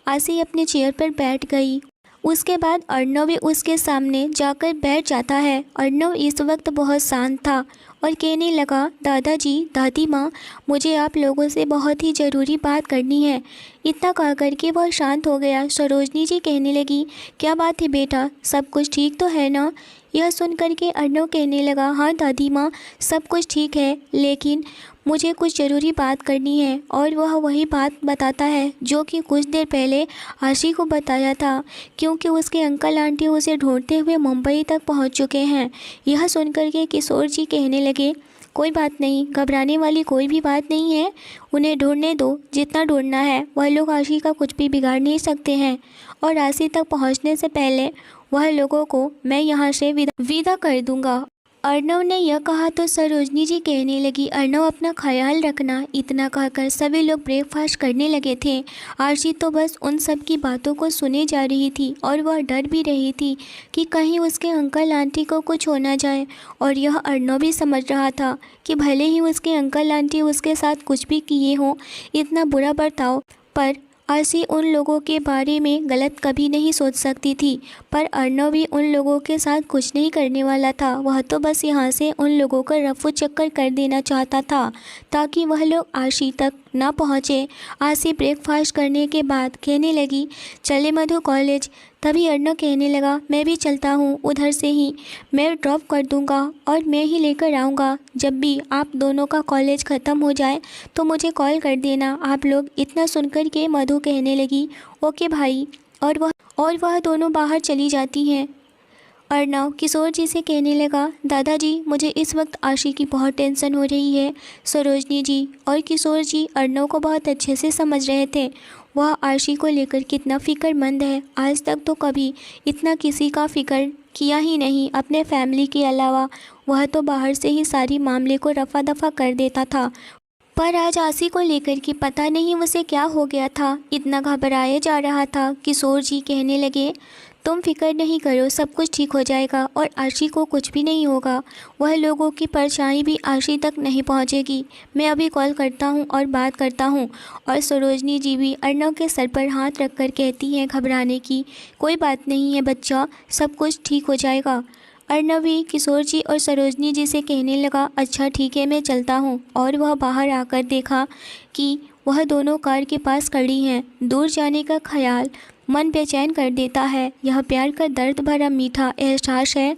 आशी अपने चेयर पर बैठ गई। उसके बाद अर्नव भी उसके सामने जाकर बैठ जाता है। अर्नव इस वक्त बहुत शांत था और कहने लगा, दादाजी, दादी माँ, मुझे आप लोगों से बहुत ही ज़रूरी बात करनी है। इतना कह करके वह शांत हो गया। सरोजनी जी कहने लगी, क्या बात है बेटा, सब कुछ ठीक तो है ना? यह सुन करके अर्नव कहने लगा, हाँ दादी माँ, सब कुछ ठीक है, लेकिन मुझे कुछ ज़रूरी बात करनी है। और वह वही बात बताता है जो कि कुछ देर पहले आशी को बताया था, क्योंकि उसके अंकल आंटी उसे ढूंढते हुए मुंबई तक पहुंच चुके हैं। यह सुनकर के किशोर जी कहने लगे, कोई बात नहीं, घबराने वाली कोई भी बात नहीं है, उन्हें ढूंढने दो, जितना ढूंढना है। वह लोग आशी का कुछ भी बिगाड़ नहीं सकते हैं और आशी तक पहुंचने से पहले वह लोगों को मैं यहाँ से विदा कर दूंगा। अर्नव ने यह कहा तो सरोजनी जी कहने लगी, अर्नव अपना ख्याल रखना। इतना कहकर सभी लोग ब्रेकफास्ट करने लगे थे। आरशी तो बस उन सब की बातों को सुने जा रही थी और वह डर भी रही थी कि कहीं उसके अंकल आंटी को कुछ हो ना जाए। और यह अर्नव भी समझ रहा था कि भले ही उसके अंकल आंटी उसके साथ कुछ भी किए हों, इतना बुरा बर्ताव, पर आरसी उन लोगों के बारे में गलत कभी नहीं सोच सकती थी। पर अर्नव भी उन लोगों के साथ कुछ नहीं करने वाला था। वह तो बस यहाँ से उन लोगों को रफू चक्कर कर देना चाहता था ताकि वह लोग आशी तक ना पहुँचे। आशी ब्रेकफास्ट करने के बाद कहने लगी, चले मधु कॉलेज। तभी अर्नव कहने लगा, मैं भी चलता हूँ, उधर से ही मैं ड्रॉप कर दूँगा और मैं ही लेकर आऊँगा। जब भी आप दोनों का कॉलेज ख़त्म हो जाए तो मुझे कॉल कर देना आप लोग। इतना सुनकर के मधु कहने लगी, ओके भाई। और वह दोनों बाहर चली जाती हैं। अर्नव किशोर जी से कहने लगा, दादाजी, मुझे इस वक्त आशी की बहुत टेंशन हो रही है। सरोजनी जी और किशोर जी अर्नव को बहुत अच्छे से समझ रहे थे। वह आशी को लेकर कितना फ़िक्रमंद है। आज तक तो कभी इतना किसी का फ़िक्र किया ही नहीं अपने फैमिली के अलावा। वह तो बाहर से ही सारी मामले को रफा दफा कर देता था। पर आज आशी को लेकर के पता नहीं उसे क्या हो गया था, इतना घबराया जा रहा था। किशोर जी कहने लगे, तुम फिक्र नहीं करो, सब कुछ ठीक हो जाएगा और आशी को कुछ भी नहीं होगा। वह लोगों की परछाई भी आशी तक नहीं पहुंचेगी। मैं अभी कॉल करता हूं और बात करता हूं। और सरोजनी जी भी अर्णव के सर पर हाथ रखकर कहती हैं घबराने की कोई बात नहीं है बच्चा, सब कुछ ठीक हो जाएगा। अर्णव भी किशोर जी और सरोजनी जी से कहने लगा, अच्छा ठीक है, मैं चलता हूँ। और वह बाहर आकर देखा कि वह दोनों कार के पास खड़ी हैं। दूर जाने का ख्याल मन बेचैन कर देता है। यह प्यार का दर्द भरा मीठा एहसास है,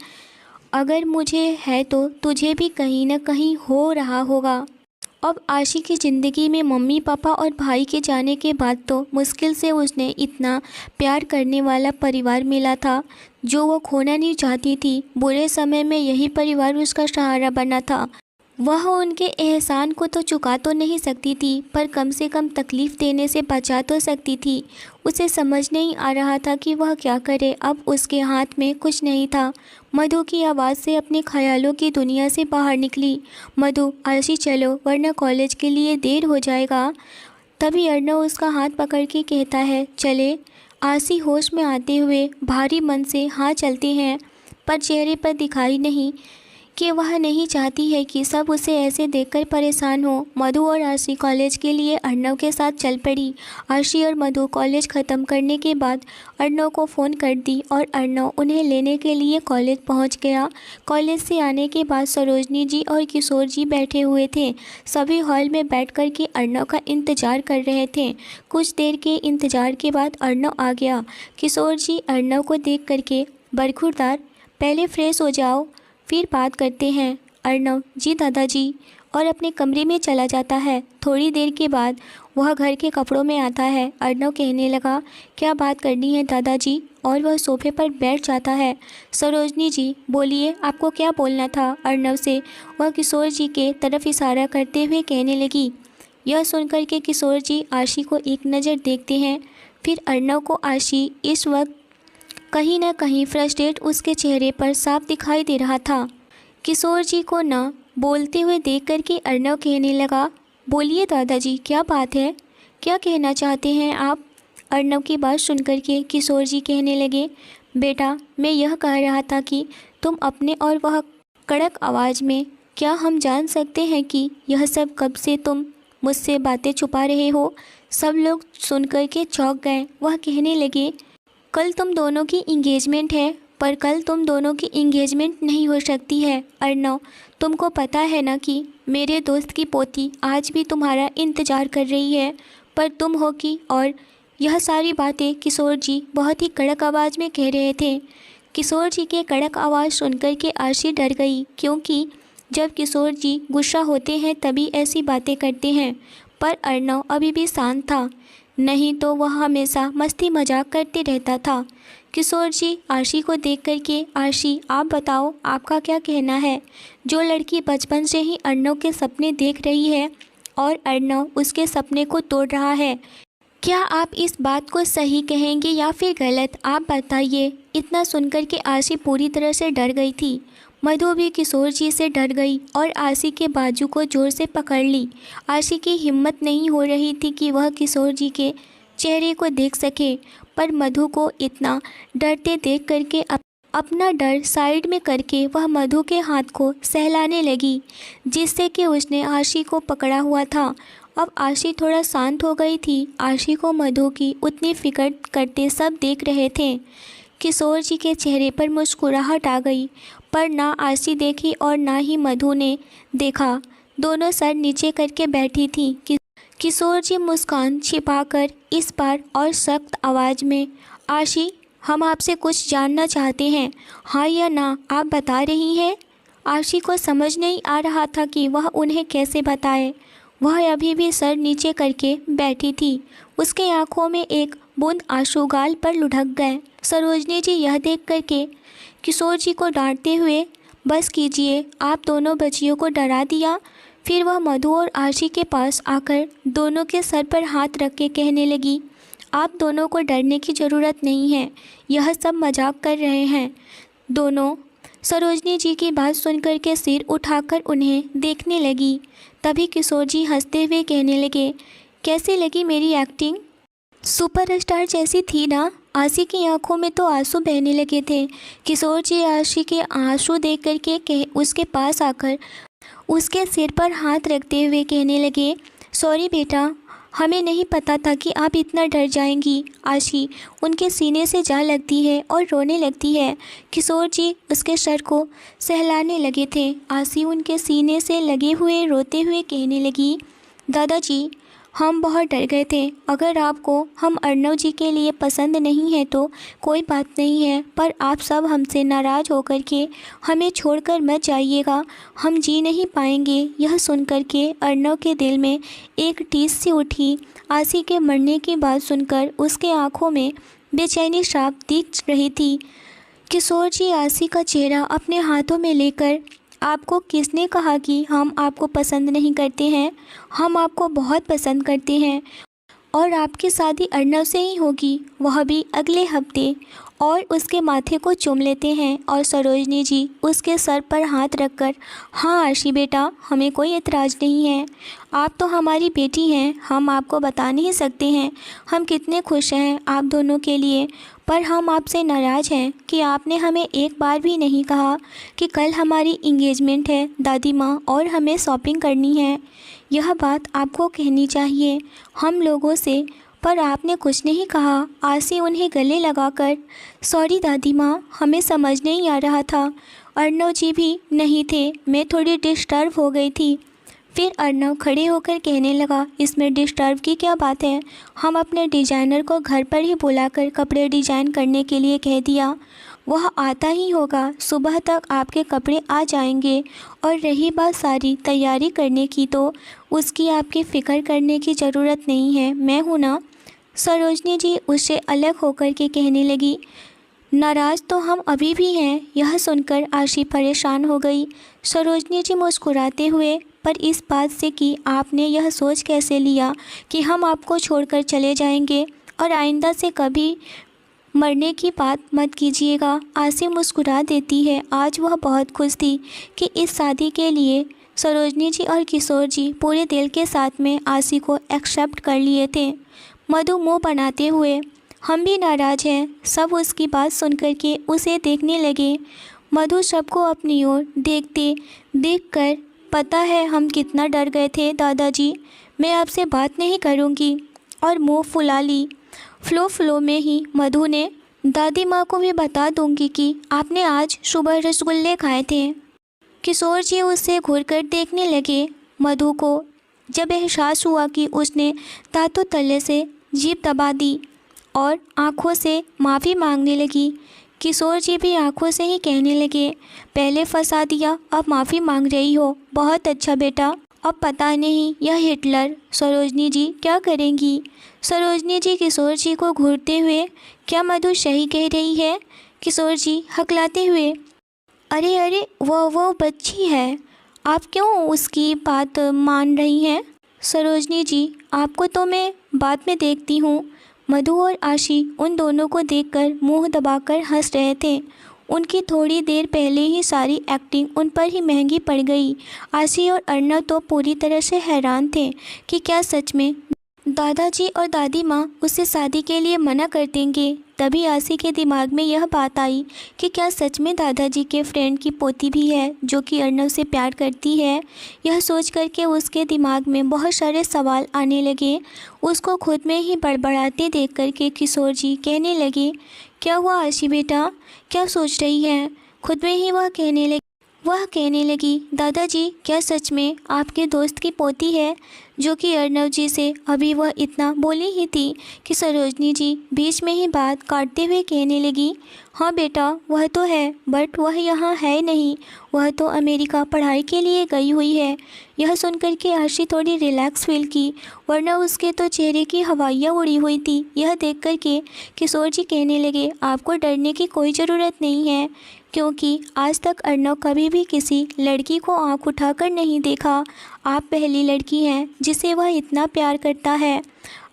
अगर मुझे है तो तुझे भी कहीं न कहीं हो रहा होगा। अब आशी की ज़िंदगी में मम्मी पापा और भाई के जाने के बाद तो मुश्किल से उसने इतना प्यार करने वाला परिवार मिला था जो वो खोना नहीं चाहती थी। बुरे समय में यही परिवार उसका सहारा बना था। वह उनके एहसान को तो चुका तो नहीं सकती थी, पर कम से कम तकलीफ़ देने से बचा तो सकती थी। उसे समझ नहीं आ रहा था कि वह क्या करे। अब उसके हाथ में कुछ नहीं था। मधु की आवाज़ से अपने ख्यालों की दुनिया से बाहर निकली। मधु, आशी चलो वरना कॉलेज के लिए देर हो जाएगा। तभी अर्णव उसका हाथ पकड़ के कहता है, चले। आशी होश में आते हुए भारी मन से हाँ चलते हैं, पर चेहरे पर दिखाई नहीं कि वह नहीं चाहती है कि सब उसे ऐसे देखकर परेशान हो। मधु और आशी कॉलेज के लिए अर्णव के साथ चल पड़ी। आशी और मधु कॉलेज ख़त्म करने के बाद अर्णव को फ़ोन कर दी और अर्णव उन्हें लेने के लिए कॉलेज पहुंच गया। कॉलेज से आने के बाद सरोजनी जी और किशोर जी बैठे हुए थे। सभी हॉल में बैठ कर के अर्णव का इंतज़ार कर रहे थे। कुछ देर के इंतज़ार के बाद अर्णव आ गया। किशोर जी अर्णव को देख कर के, बरखुरदार, पहले फ्रेश हो जाओ, फिर बात करते हैं। अर्णव, जी दादाजी, और अपने कमरे में चला जाता है। थोड़ी देर के बाद वह घर के कपड़ों में आता है। अर्णव कहने लगा, क्या बात करनी है दादाजी, और वह सोफे पर बैठ जाता है। सरोजनी जी, बोलिए, आपको क्या बोलना था अर्णव से, वह किशोर जी के तरफ इशारा करते हुए कहने लगी। यह सुनकर के किशोर जी आशी को एक नज़र देखते हैं। फिर अर्णव को आशी इस वक्त कहीं ना कहीं फ्रस्ट्रेट उसके चेहरे पर साफ दिखाई दे रहा था। किशोर जी को न बोलते हुए देख कर के अर्णव कहने लगा, बोलिए दादाजी, क्या बात है, क्या कहना चाहते हैं आप। अर्णव की बात सुनकर के किशोर जी कहने लगे, बेटा, मैं यह कह रहा था कि तुम अपने और वह कड़क आवाज़ में, क्या हम जान सकते हैं कि यह सब कब से तुम मुझसे बातें छुपा रहे हो। सब लोग सुनकर के चौंक गए। वह कहने लगे, कल तुम दोनों की इंगेजमेंट है, पर कल तुम दोनों की इंगेजमेंट नहीं हो सकती है। अर्णव, तुमको पता है ना कि मेरे दोस्त की पोती आज भी तुम्हारा इंतज़ार कर रही है, पर तुम हो कि। और यह सारी बातें किशोर जी बहुत ही कड़क आवाज़ में कह रहे थे। किशोर जी के कड़क आवाज़ सुनकर के आशी डर गई, क्योंकि जब किशोर जी गुस्सा होते हैं तभी ऐसी बातें करते हैं। पर अर्णव अभी भी शांत था, नहीं तो वह हमेशा मस्ती मजाक करते रहता था। किशोर जी आशी को देख कर के, आशी, आप बताओ, आपका क्या कहना है। जो लड़की बचपन से ही अर्णव के सपने देख रही है और अर्णव उसके सपने को तोड़ रहा है, क्या आप इस बात को सही कहेंगे या फिर गलत, आप बताइए। इतना सुनकर के आशी पूरी तरह से डर गई थी। मधु भी किशोर जी से डर गई और आशी के बाजू को ज़ोर से पकड़ ली। आशी की हिम्मत नहीं हो रही थी कि वह किशोर जी के चेहरे को देख सके, पर मधु को इतना डरते देख करके अपना डर साइड में करके वह मधु के हाथ को सहलाने लगी, जिससे कि उसने आशी को पकड़ा हुआ था। अब आशी थोड़ा शांत हो गई थी। आशी को मधु की उतनी फिक्र करते सब देख रहे थे। किशोर जी के चेहरे पर मुस्कुराहट आ गई, पर ना आशी देखी और ना ही मधु ने देखा। दोनों सर नीचे करके बैठी थी। किशोर जी मुस्कान छिपाकर इस बार और सख्त आवाज़ में, आशी, हम आपसे कुछ जानना चाहते हैं, हाँ या ना, आप बता रही हैं। आशी को समझ नहीं आ रहा था कि वह उन्हें कैसे बताए। वह अभी भी सर नीचे करके बैठी थी। उसके आंखों में एक बूंद आंसू गाल पर लुढ़क गए। सरोजनी जी यह देख करके किशोर जी को डांटते हुए, बस कीजिए, आप दोनों बच्चियों को डरा दिया। फिर वह मधु और आशी के पास आकर दोनों के सर पर हाथ रख के कहने लगी, आप दोनों को डरने की ज़रूरत नहीं है, यह सब मजाक कर रहे हैं दोनों। सरोजनी जी की बात सुनकर के सिर उठाकर उन्हें देखने लगी। तभी किशोर जी हंसते हुए कहने लगे, कैसी लगी मेरी एक्टिंग, सुपरस्टार जैसी थी ना। आशी की आंखों में तो आंसू बहने लगे थे। किशोर जी आशी के आंसू देख कर के उसके पास आकर उसके सिर पर हाथ रखते हुए कहने लगे, सॉरी बेटा, हमें नहीं पता था कि आप इतना डर जाएंगी। आशी उनके सीने से जा लगती है और रोने लगती है। किशोर जी उसके सर को सहलाने लगे थे। आशी उनके सीने से लगे हुए रोते हुए कहने लगी, दादाजी, हम बहुत डर गए थे। अगर आपको हम अर्नव जी के लिए पसंद नहीं है तो कोई बात नहीं है, पर आप सब हमसे नाराज़ होकर के हमें छोड़कर मत जाइएगा, हम जी नहीं पाएंगे। यह सुनकर के अर्नव के दिल में एक टीस सी उठी। आशी के मरने की बात सुनकर उसके आंखों में बेचैनी साफ दिख रही थी। किशोर जी आशी का चेहरा अपने हाथों में लेकर, आपको किसने कहा कि हम आपको पसंद नहीं करते हैं? हम आपको बहुत पसंद करते हैं और आपकी शादी अर्नव से ही होगी, वह भी अगले हफ्ते। और उसके माथे को चूम लेते हैं और सरोजनी जी उसके सर पर हाथ रखकर, हाँ आशी बेटा, हमें कोई एतराज़ नहीं है, आप तो हमारी बेटी हैं। हम आपको बता नहीं सकते हैं हम कितने खुश हैं आप दोनों के लिए, पर हम आपसे नाराज़ हैं कि आपने हमें एक बार भी नहीं कहा कि कल हमारी इंगेजमेंट है दादी माँ और हमें शॉपिंग करनी है। यह बात आपको कहनी चाहिए हम लोगों से, पर आपने कुछ नहीं कहा। आशी उन्हें गले लगाकर, सॉरी दादी माँ, हमें समझ नहीं आ रहा था। अर्नव जी भी नहीं थे, मैं थोड़ी डिस्टर्ब हो गई थी। फिर अर्नव खड़े होकर कहने लगा, इसमें डिस्टर्ब की क्या बात है? हम अपने डिज़ाइनर को घर पर ही बुलाकर कपड़े डिज़ाइन करने के लिए कह दिया, वह आता ही होगा। सुबह तक आपके कपड़े आ जाएंगे। और रही बात सारी तैयारी करने की, तो उसकी आपकी फ़िक्र करने की ज़रूरत नहीं है, मैं हूँ ना। सरोजनी जी उससे अलग होकर के कहने लगी, नाराज़ तो हम अभी भी हैं। यह सुनकर आशी परेशान हो गई। सरोजनी जी मुस्कुराते हुए, पर इस बात से कि आपने यह सोच कैसे लिया कि हम आपको छोड़कर चले जाएंगे, और आइंदा से कभी मरने की बात मत कीजिएगा। आशी मुस्कुरा देती है। आज वह बहुत खुश थी कि इस शादी के लिए सरोजनी जी और किशोर जी पूरे दिल के साथ में आशी को एक्सेप्ट कर लिए थे। मधु मुँह बनाते हुए, हम भी नाराज़ हैं। सब उसकी बात सुनकर के उसे देखने लगे। मधु सबको अपनी ओर देखकर, पता है हम कितना डर गए थे दादाजी, मैं आपसे बात नहीं करूँगी, और मुँह फुला ली। फ्लो में ही मधु ने, दादी माँ को भी बता दूँगी कि आपने आज सुबह रसगुल्ले खाए थे। किशोर जी उससे घूरकर देखने लगे। मधु को जब एहसास हुआ कि उसने दांतों तले से जीभ दबा दी और आंखों से माफ़ी मांगने लगी। किशोर जी भी आंखों से ही कहने लगे, पहले फंसा दिया, अब माफ़ी मांग रही हो, बहुत अच्छा बेटा। अब पता नहीं यह हिटलर सरोजनी जी क्या करेंगी। सरोजनी जी किशोर जी को घूरते हुए, क्या मधु सही कह रही है? किशोर जी हकलाते हुए, अरे वो बच्ची है, आप क्यों उसकी बात मान रही हैं? सरोजनी जी, आपको तो मैं बाद में देखती हूँ। मधु और आशी उन दोनों को देखकर मुंह दबाकर हंस रहे थे। उनकी थोड़ी देर पहले ही सारी एक्टिंग उन पर ही महंगी पड़ गई। आशी और अर्नव तो पूरी तरह से हैरान थे कि क्या सच में दादाजी और दादी माँ उससे शादी के लिए मना कर देंगे। तभी आशी के दिमाग में यह बात आई कि क्या सच में दादाजी के फ्रेंड की पोती भी है जो कि अर्नव से प्यार करती है। यह सोच करके उसके दिमाग में बहुत सारे सवाल आने लगे। उसको खुद में ही बड़बड़ाते देख करके किशोर जी कहने लगे, क्या हुआ आशी बेटा, क्या सोच रही है? खुद में ही वह कहने लगी, दादाजी, क्या सच में आपके दोस्त की पोती है जो कि अर्नव जी से अभी वह इतना बोली ही थी कि सरोजनी जी बीच में ही बात काटते हुए कहने लगी, हाँ बेटा, वह तो है, बट वह यहाँ है नहीं, वह तो अमेरिका पढ़ाई के लिए गई हुई है। यह सुनकर के आशी थोड़ी रिलैक्स फील की, वरना उसके तो चेहरे की हवाइयाँ उड़ी हुई थी। यह देख कर के किशोर जी कहने लगे, आपको डरने की कोई ज़रूरत नहीं है, क्योंकि आज तक अर्नव कभी भी किसी लड़की को आंख उठाकर नहीं देखा। आप पहली लड़की हैं जिसे वह इतना प्यार करता है।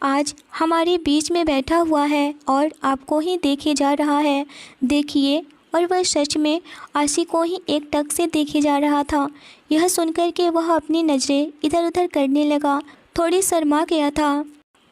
आज हमारे बीच में बैठा हुआ है और आपको ही देखे जा रहा है। देखिए, और वह सच में आशी को ही एक टक से देखे जा रहा था। यह सुनकर के वह अपनी नज़रें इधर उधर करने लगा, थोड़ी शर्मा गया था।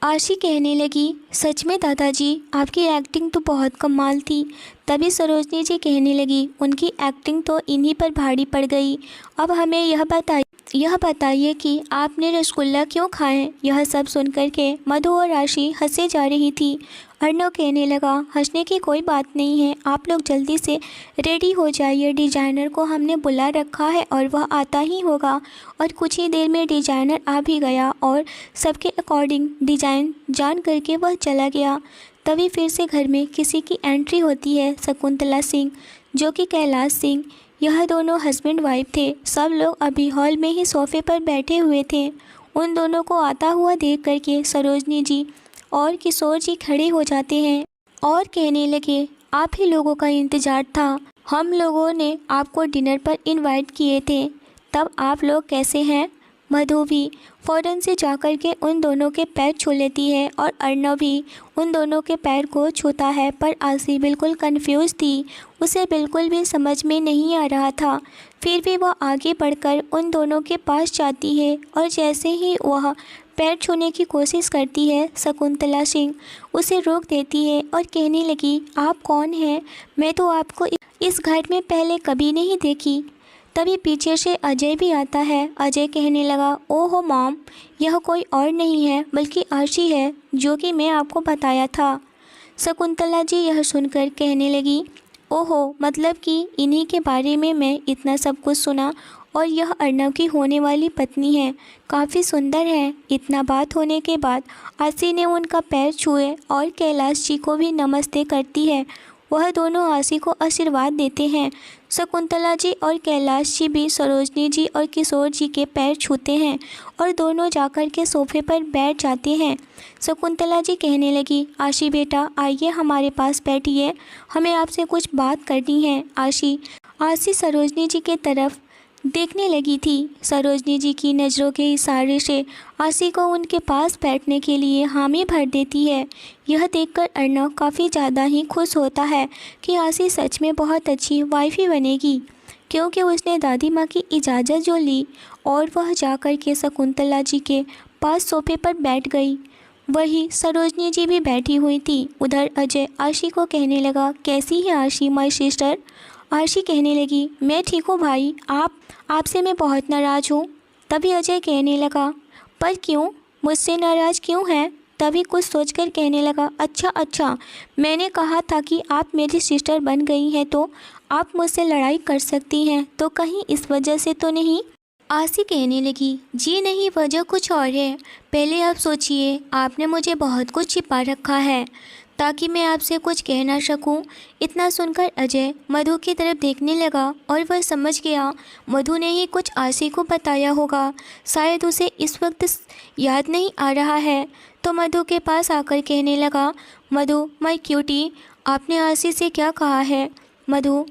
आशी कहने लगी, सच में दादाजी आपकी एक्टिंग तो बहुत कमाल थी। तभी सरोजनी जी कहने लगी, उनकी एक्टिंग तो इन्हीं पर भारी पड़ गई। अब हमें यह बताइए कि आपने रसगुल्ला क्यों खाए। यह सब सुनकर के मधु और आशी हंसे जा रही थी। अर्णव कहने लगा, हंसने की कोई बात नहीं है, आप लोग जल्दी से रेडी हो जाइए, डिजाइनर को हमने बुला रखा है और वह आता ही होगा। और कुछ ही देर में डिजाइनर आ भी गया और सबके अकॉर्डिंग डिज़ाइन जान करके वह चला गया। तभी फिर से घर में किसी की एंट्री होती है, शकुंतला सिंह जो कि कैलाश सिंह। यह दोनों हस्बैंड वाइफ थे। सब लोग अभी हॉल में ही सोफे पर बैठे हुए थे। उन दोनों को आता हुआ देख करके सरोजनी जी और किशोर जी खड़े हो जाते हैं और कहने लगे, आप ही लोगों का इंतज़ार था। हम लोगों ने आपको डिनर पर इनवाइट किए थे, तब आप लोग कैसे हैं। मधु भी फ़ौरन से जाकर के उन दोनों के पैर छू लेती है और अर्णव भी उन दोनों के पैर को छूता है। पर आशी बिल्कुल कंफ्यूज थी, उसे बिल्कुल भी समझ में नहीं आ रहा था। फिर भी वह आगे बढ़कर उन दोनों के पास जाती है और जैसे ही वह पैर छूने की कोशिश करती है, शकुंतला सिंह उसे रोक देती है और कहने लगी, आप कौन हैं, मैं तो आपको इस घर में पहले कभी नहीं देखी। तभी पीछे से अजय भी आता है। अजय कहने लगा, ओहो मॉम, यह कोई और नहीं है बल्कि आशी है, जो कि मैं आपको बताया था। शकुंतला जी यह सुनकर कहने लगी, ओहो, मतलब कि इन्हीं के बारे में मैं इतना सब कुछ सुना और यह अर्णव की होने वाली पत्नी है, काफ़ी सुंदर है। इतना बात होने के बाद आशी ने उनका पैर छुए और कैलाश जी को भी नमस्ते करती है। वह दोनों आशी को आशीर्वाद देते हैं। शकुंतला जी और कैलाश जी भी सरोजनी जी और किशोर जी के पैर छूते हैं और दोनों जाकर के सोफे पर बैठ जाते हैं। शकुंतला जी कहने लगी, आशी बेटा आइए हमारे पास बैठिए, हमें आपसे कुछ बात करनी है। आशी सरोजनी जी के तरफ देखने लगी थी। सरोजनी जी की नज़रों के इशारे से आशी को उनके पास बैठने के लिए हामी भर देती है। यह देखकर अर्णव काफ़ी ज़्यादा ही खुश होता है कि आशी सच में बहुत अच्छी वाइफी बनेगी, क्योंकि उसने दादी माँ की इजाज़त जो ली और वह जाकर के शकुंतला जी के पास सोफे पर बैठ गई। वही सरोजनी जी भी बैठी हुई थी। उधर अजय आशी को कहने लगा, कैसी है आशी माय सिस्टर। आशी कहने लगी, मैं ठीक हूँ भाई, आपसे मैं बहुत नाराज़ हूँ। तभी अजय कहने लगा, पर क्यों, मुझसे नाराज़ क्यों हैं। तभी कुछ सोचकर कहने लगा, अच्छा, मैंने कहा था कि आप मेरी सिस्टर बन गई हैं तो आप मुझसे लड़ाई कर सकती हैं, तो कहीं इस वजह से तो नहीं। आशी कहने लगी, जी नहीं, वजह कुछ और है। पहले आप सोचिए, आपने मुझे बहुत कुछ छिपा रखा है ताकि मैं आपसे कुछ कह ना सकूं। इतना सुनकर अजय मधु की तरफ देखने लगा और वह समझ गया मधु ने ही कुछ आशी को बताया होगा। शायद उसे इस वक्त याद नहीं आ रहा है, तो मधु के पास आकर कहने लगा, मधु माय क्यूटी, आपने आशी से क्या कहा है। मधु,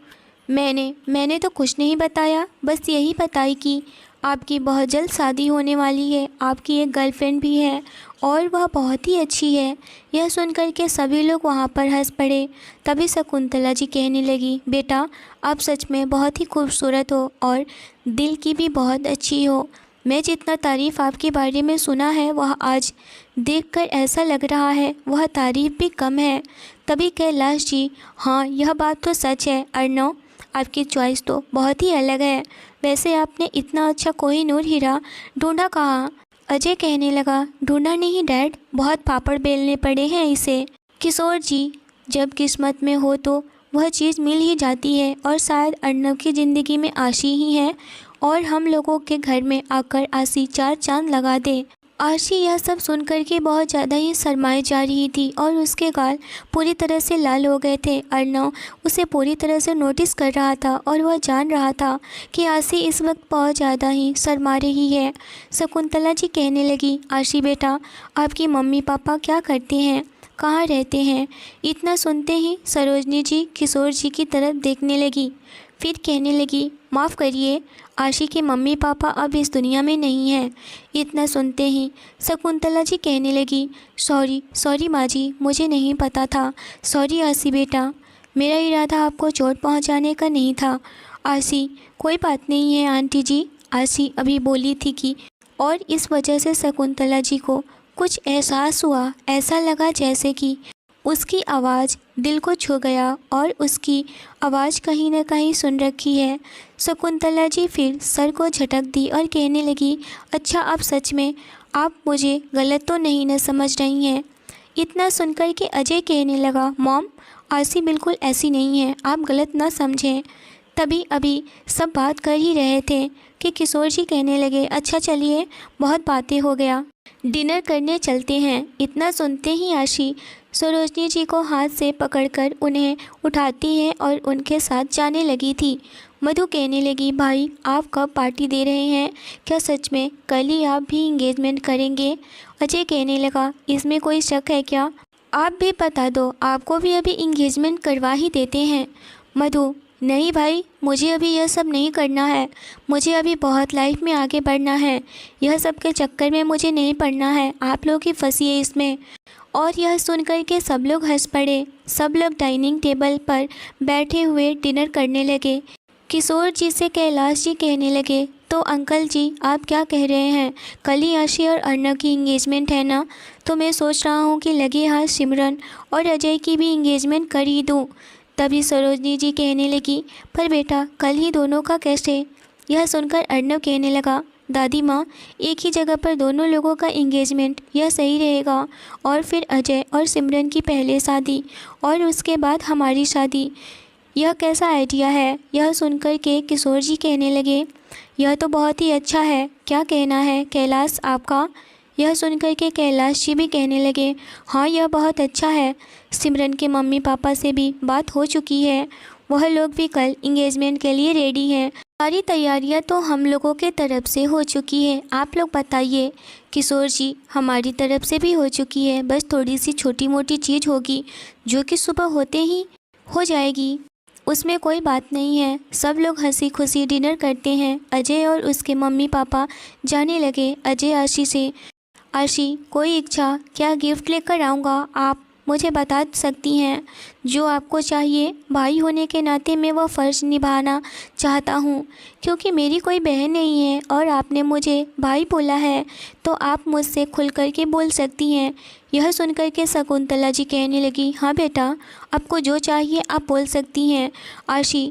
मैंने तो कुछ नहीं बताया, बस यही बताई कि आपकी बहुत जल्द शादी होने वाली है, आपकी एक गर्लफ्रेंड भी है और वह बहुत ही अच्छी है। यह सुनकर के सभी लोग वहाँ पर हंस पड़े। तभी शकुंतला जी कहने लगी, बेटा आप सच में बहुत ही खूबसूरत हो और दिल की भी बहुत अच्छी हो। मैं जितना तारीफ़ आपके बारे में सुना है वह आज देखकर ऐसा लग रहा है वह तारीफ़ भी कम है। तभी कैलाश जी, हाँ यह बात तो सच है अर्णव, आपकी चॉइस तो बहुत ही अलग है। वैसे आपने इतना अच्छा कोहिनूर हीरा ढूंढा कहाँ। अजय कहने लगा, ढूंढा नहीं डैड, बहुत पापड़ बेलने पड़े हैं इसे। किशोर जी, जब किस्मत में हो तो वह चीज़ मिल ही जाती है और शायद अर्णव की ज़िंदगी में आशी ही है और हम लोगों के घर में आकर आशी चार चांद लगा दे। आशी यह सब सुनकर के बहुत ज़्यादा ही शर्माई जा रही थी और उसके गाल पूरी तरह से लाल हो गए थे। अर्णव उसे पूरी तरह से नोटिस कर रहा था और वह जान रहा था कि आशी इस वक्त बहुत ज़्यादा ही शर्मा रही है। शकुंतला जी कहने लगी, आशी बेटा आपकी मम्मी पापा क्या करते हैं, कहाँ रहते हैं। इतना सुनते ही सरोजनी जी किशोर जी की तरफ देखने लगी, फिर कहने लगी, माफ़ करिए, आशी के मम्मी पापा अब इस दुनिया में नहीं हैं। इतना सुनते ही शकुंतला जी कहने लगी, सॉरी माँ जी, मुझे नहीं पता था। सॉरी आशी बेटा, मेरा इरादा आपको चोट पहुँचाने का नहीं था। आशी, कोई बात नहीं है आंटी जी, आशी अभी बोली थी कि, और इस वजह से शकुंतला जी को कुछ एहसास हुआ, ऐसा लगा जैसे कि उसकी आवाज़ दिल को छू गया और उसकी आवाज़ कहीं न कहीं सुन रखी है। शकुंतला जी फिर सर को झटक दी और कहने लगी, अच्छा अब सच में आप मुझे गलत तो नहीं न समझ रही हैं। इतना सुनकर के अजय कहने लगा, मॉम आरसी बिल्कुल ऐसी नहीं है, आप गलत ना समझें। तभी अभी सब बात कर ही रहे थे कि किशोर जी कहने लगे, अच्छा चलिए बहुत बातें हो गया, डिनर करने चलते हैं। इतना सुनते ही आशी सरोजनी जी को हाथ से पकड़कर उन्हें उठाती है और उनके साथ जाने लगी थी। मधु कहने लगी, भाई आप कब पार्टी दे रहे हैं? क्या सच में कल ही आप भी इंगेजमेंट करेंगे? अजय कहने लगा, इसमें कोई शक है क्या? आप भी बता दो, आपको भी अभी इंगेजमेंट करवा ही देते हैं। मधु, नहीं भाई, मुझे अभी यह सब नहीं करना है, मुझे अभी बहुत लाइफ में आगे बढ़ना है, यह सब के चक्कर में मुझे नहीं पड़ना है, आप लोग ही फंसिए इसमें। और यह सुनकर के सब लोग हंस पड़े। सब लोग डाइनिंग टेबल पर बैठे हुए डिनर करने लगे। किशोर जी से कैलाश जी कहने लगे, तो अंकल जी आप क्या कह रहे हैं? कल ही आशी और अर्णव की इंगेजमेंट है ना, तो मैं सोच रहा हूँ कि लगे हाथ सिमरन और अजय की भी इंगेजमेंट कर ही दूँ। तभी सरोजनी जी कहने लगी, पर बेटा कल ही दोनों का कैसे? यह सुनकर अर्णव कहने लगा, दादी माँ एक ही जगह पर दोनों लोगों का इंगेजमेंट यह सही रहेगा, और फिर अजय और सिमरन की पहले शादी और उसके बाद हमारी शादी, यह कैसा आइडिया है? यह सुनकर के किशोर जी कहने लगे, यह तो बहुत ही अच्छा है, क्या कहना है कैलाश आपका? यह सुनकर के कैलाश जी भी कहने लगे, हाँ यह बहुत अच्छा है। सिमरन के मम्मी पापा से भी बात हो चुकी है, वह लोग भी कल इंगेजमेंट के लिए रेडी हैं। सारी तैयारियां तो हम लोगों के तरफ से हो चुकी है, आप लोग बताइए। किशोर जी, हमारी तरफ से भी हो चुकी है, बस थोड़ी सी छोटी मोटी चीज़ होगी जो कि सुबह होते ही हो जाएगी, उसमें कोई बात नहीं है। सब लोग हंसी खुशी डिनर करते हैं। अजय और उसके मम्मी पापा जाने लगे। अजय आशी से, आशी कोई इच्छा, क्या गिफ्ट लेकर आऊँगा? आप मुझे बता सकती हैं जो आपको चाहिए। भाई होने के नाते मैं वह फ़र्ज़ निभाना चाहता हूँ, क्योंकि मेरी कोई बहन नहीं है और आपने मुझे भाई बोला है, तो आप मुझसे खुल कर के बोल सकती हैं। यह सुनकर के शकुंतला जी कहने लगी, हाँ बेटा आपको जो चाहिए आप बोल सकती हैं। आशी,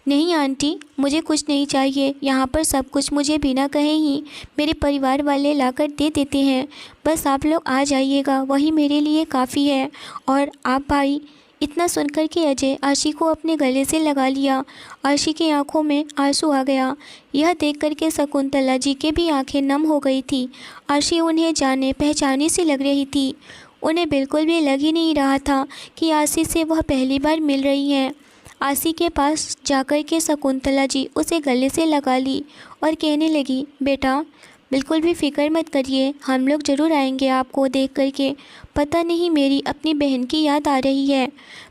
नहीं आंटी, मुझे कुछ नहीं चाहिए, यहाँ पर सब कुछ मुझे बिना कहे ही मेरे परिवार वाले लाकर दे देते हैं, बस आप लोग आ जाइएगा, वही मेरे लिए काफ़ी है। और आप भाई। इतना सुनकर के अजय आशी को अपने गले से लगा लिया। आशी की आंखों में आंसू आ गया। यह देख कर के शकुंतला जी के भी आंखें नम हो गई थी। आशी उन्हें जाने पहचाने सी लग रही थी। उन्हें बिल्कुल भी लग ही नहीं रहा था कि आशी से वह पहली बार मिल रही हैं। आशी के पास जाकर के शकुंतला जी उसे गले से लगा ली और कहने लगी, बेटा बिल्कुल भी फ़िक्र मत करिए, हम लोग ज़रूर आएंगे आपको देख कर के। पता नहीं मेरी अपनी बहन की याद आ रही है,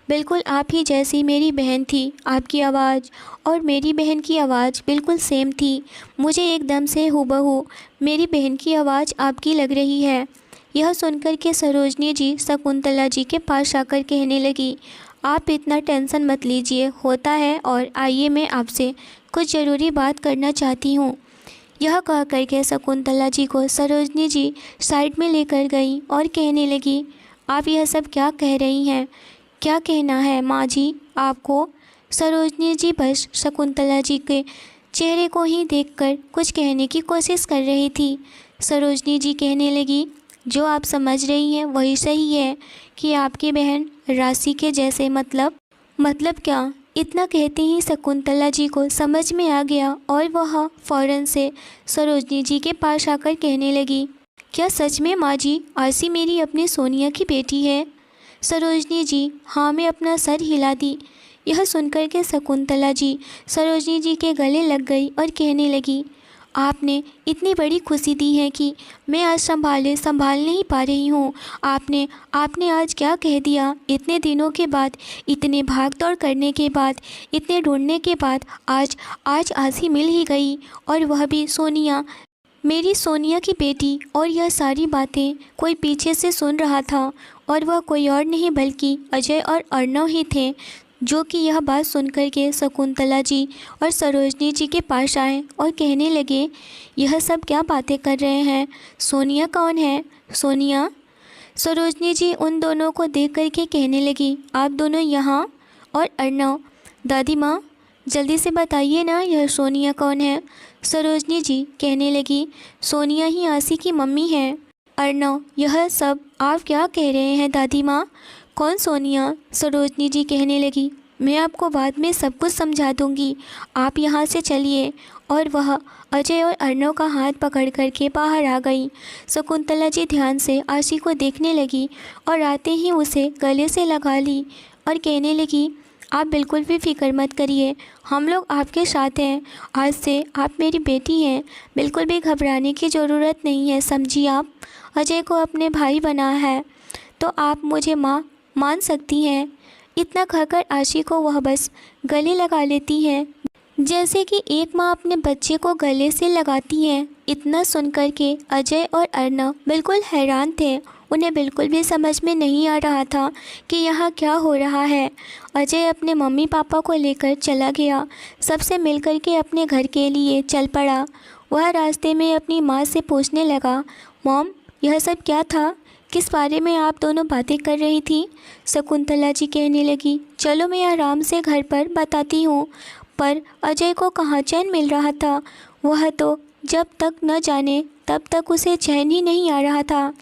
बिल्कुल आप ही जैसी मेरी बहन थी। आपकी आवाज़ और मेरी बहन की आवाज़ बिल्कुल सेम थी। मुझे एकदम से हूबहू मेरी बहन की आवाज़ आपकी लग रही है। यह सुनकर के सरोजनी जी शकुंतला जी के पास आकर कहने लगी, आप इतना टेंशन मत लीजिए, होता है, और आइए मैं आपसे कुछ ज़रूरी बात करना चाहती हूँ। यह कह करके शकुंतला जी को सरोजनी जी साइड में लेकर गई और कहने लगी, आप यह सब क्या कह रही हैं? क्या कहना है माँ जी आपको? सरोजनी जी बस शकुंतला जी के चेहरे को ही देखकर कुछ कहने की कोशिश कर रही थी। सरोजनी जी कहने लगी, जो आप समझ रही हैं वही सही है कि आपकी बहन राशि के जैसे। मतलब क्या? इतना कहते ही शकुंतला जी को समझ में आ गया और वह फ़ौरन से सरोजनी जी के पास आकर कहने लगी, क्या सच में माँ जी आरसी मेरी अपनी सोनिया की बेटी है? सरोजनी जी हाँ में अपना सर हिला दी। यह सुनकर के शकुंतला जी सरोजनी जी के गले लग गई और कहने लगी, आपने इतनी बड़ी खुशी दी है कि मैं आज संभाल नहीं पा रही हूँ। आपने आज क्या कह दिया? इतने दिनों के बाद, इतने भाग दौड़ करने के बाद, इतने ढूंढने के बाद आज आशी मिल ही गई, और वह भी सोनिया, मेरी सोनिया की बेटी। और यह सारी बातें कोई पीछे से सुन रहा था, और वह कोई और नहीं बल्कि अजय और अर्णव ही थे, जो कि यह बात सुनकर के शकुंतला जी और सरोजनी जी के पास आए और कहने लगे, यह सब क्या बातें कर रहे हैं? सोनिया कौन है? सोनिया। सरोजनी जी उन दोनों को देख कर के कहने लगी, आप दोनों यहाँ? और अर्नव, दादी माँ जल्दी से बताइए ना, यह सोनिया कौन है? सरोजनी जी कहने लगी, सोनिया ही आसी की मम्मी है। अर्नव, यह सब आप क्या कह रहे हैं दादी माँ? कौन सोनिया? सरोजनी जी कहने लगी, मैं आपको बाद में सब कुछ समझा दूंगी, आप यहाँ से चलिए। और वह अजय और अर्नव का हाथ पकड़ कर के बाहर आ गई। शकुंतला जी ध्यान से आशी को देखने लगी और आते ही उसे गले से लगा ली और कहने लगी, आप बिल्कुल भी फिक्र मत करिए, हम लोग आपके साथ हैं। आज से आप मेरी बेटी हैं, बिल्कुल भी घबराने की ज़रूरत नहीं है, समझिए। आप अजय को अपने भाई बना है तो आप मुझे माँ मान सकती हैं। इतना कहकर आशी को वह बस गले लगा लेती है, जैसे कि एक माँ अपने बच्चे को गले से लगाती है। इतना सुनकर के अजय और अर्नव बिल्कुल हैरान थे। उन्हें बिल्कुल भी समझ में नहीं आ रहा था कि यहाँ क्या हो रहा है। अजय अपने मम्मी पापा को लेकर चला गया, सबसे मिलकर के अपने घर के लिए चल पड़ा। वह रास्ते में अपनी माँ से पूछने लगा, मॉम यह सब क्या था? किस बारे में आप दोनों बातें कर रही थी? शकुंतला जी कहने लगी, चलो मैं आराम से घर पर बताती हूँ। पर अजय को कहाँ चैन मिल रहा था। वह तो जब तक न जाने तब तक उसे चैन ही नहीं आ रहा था।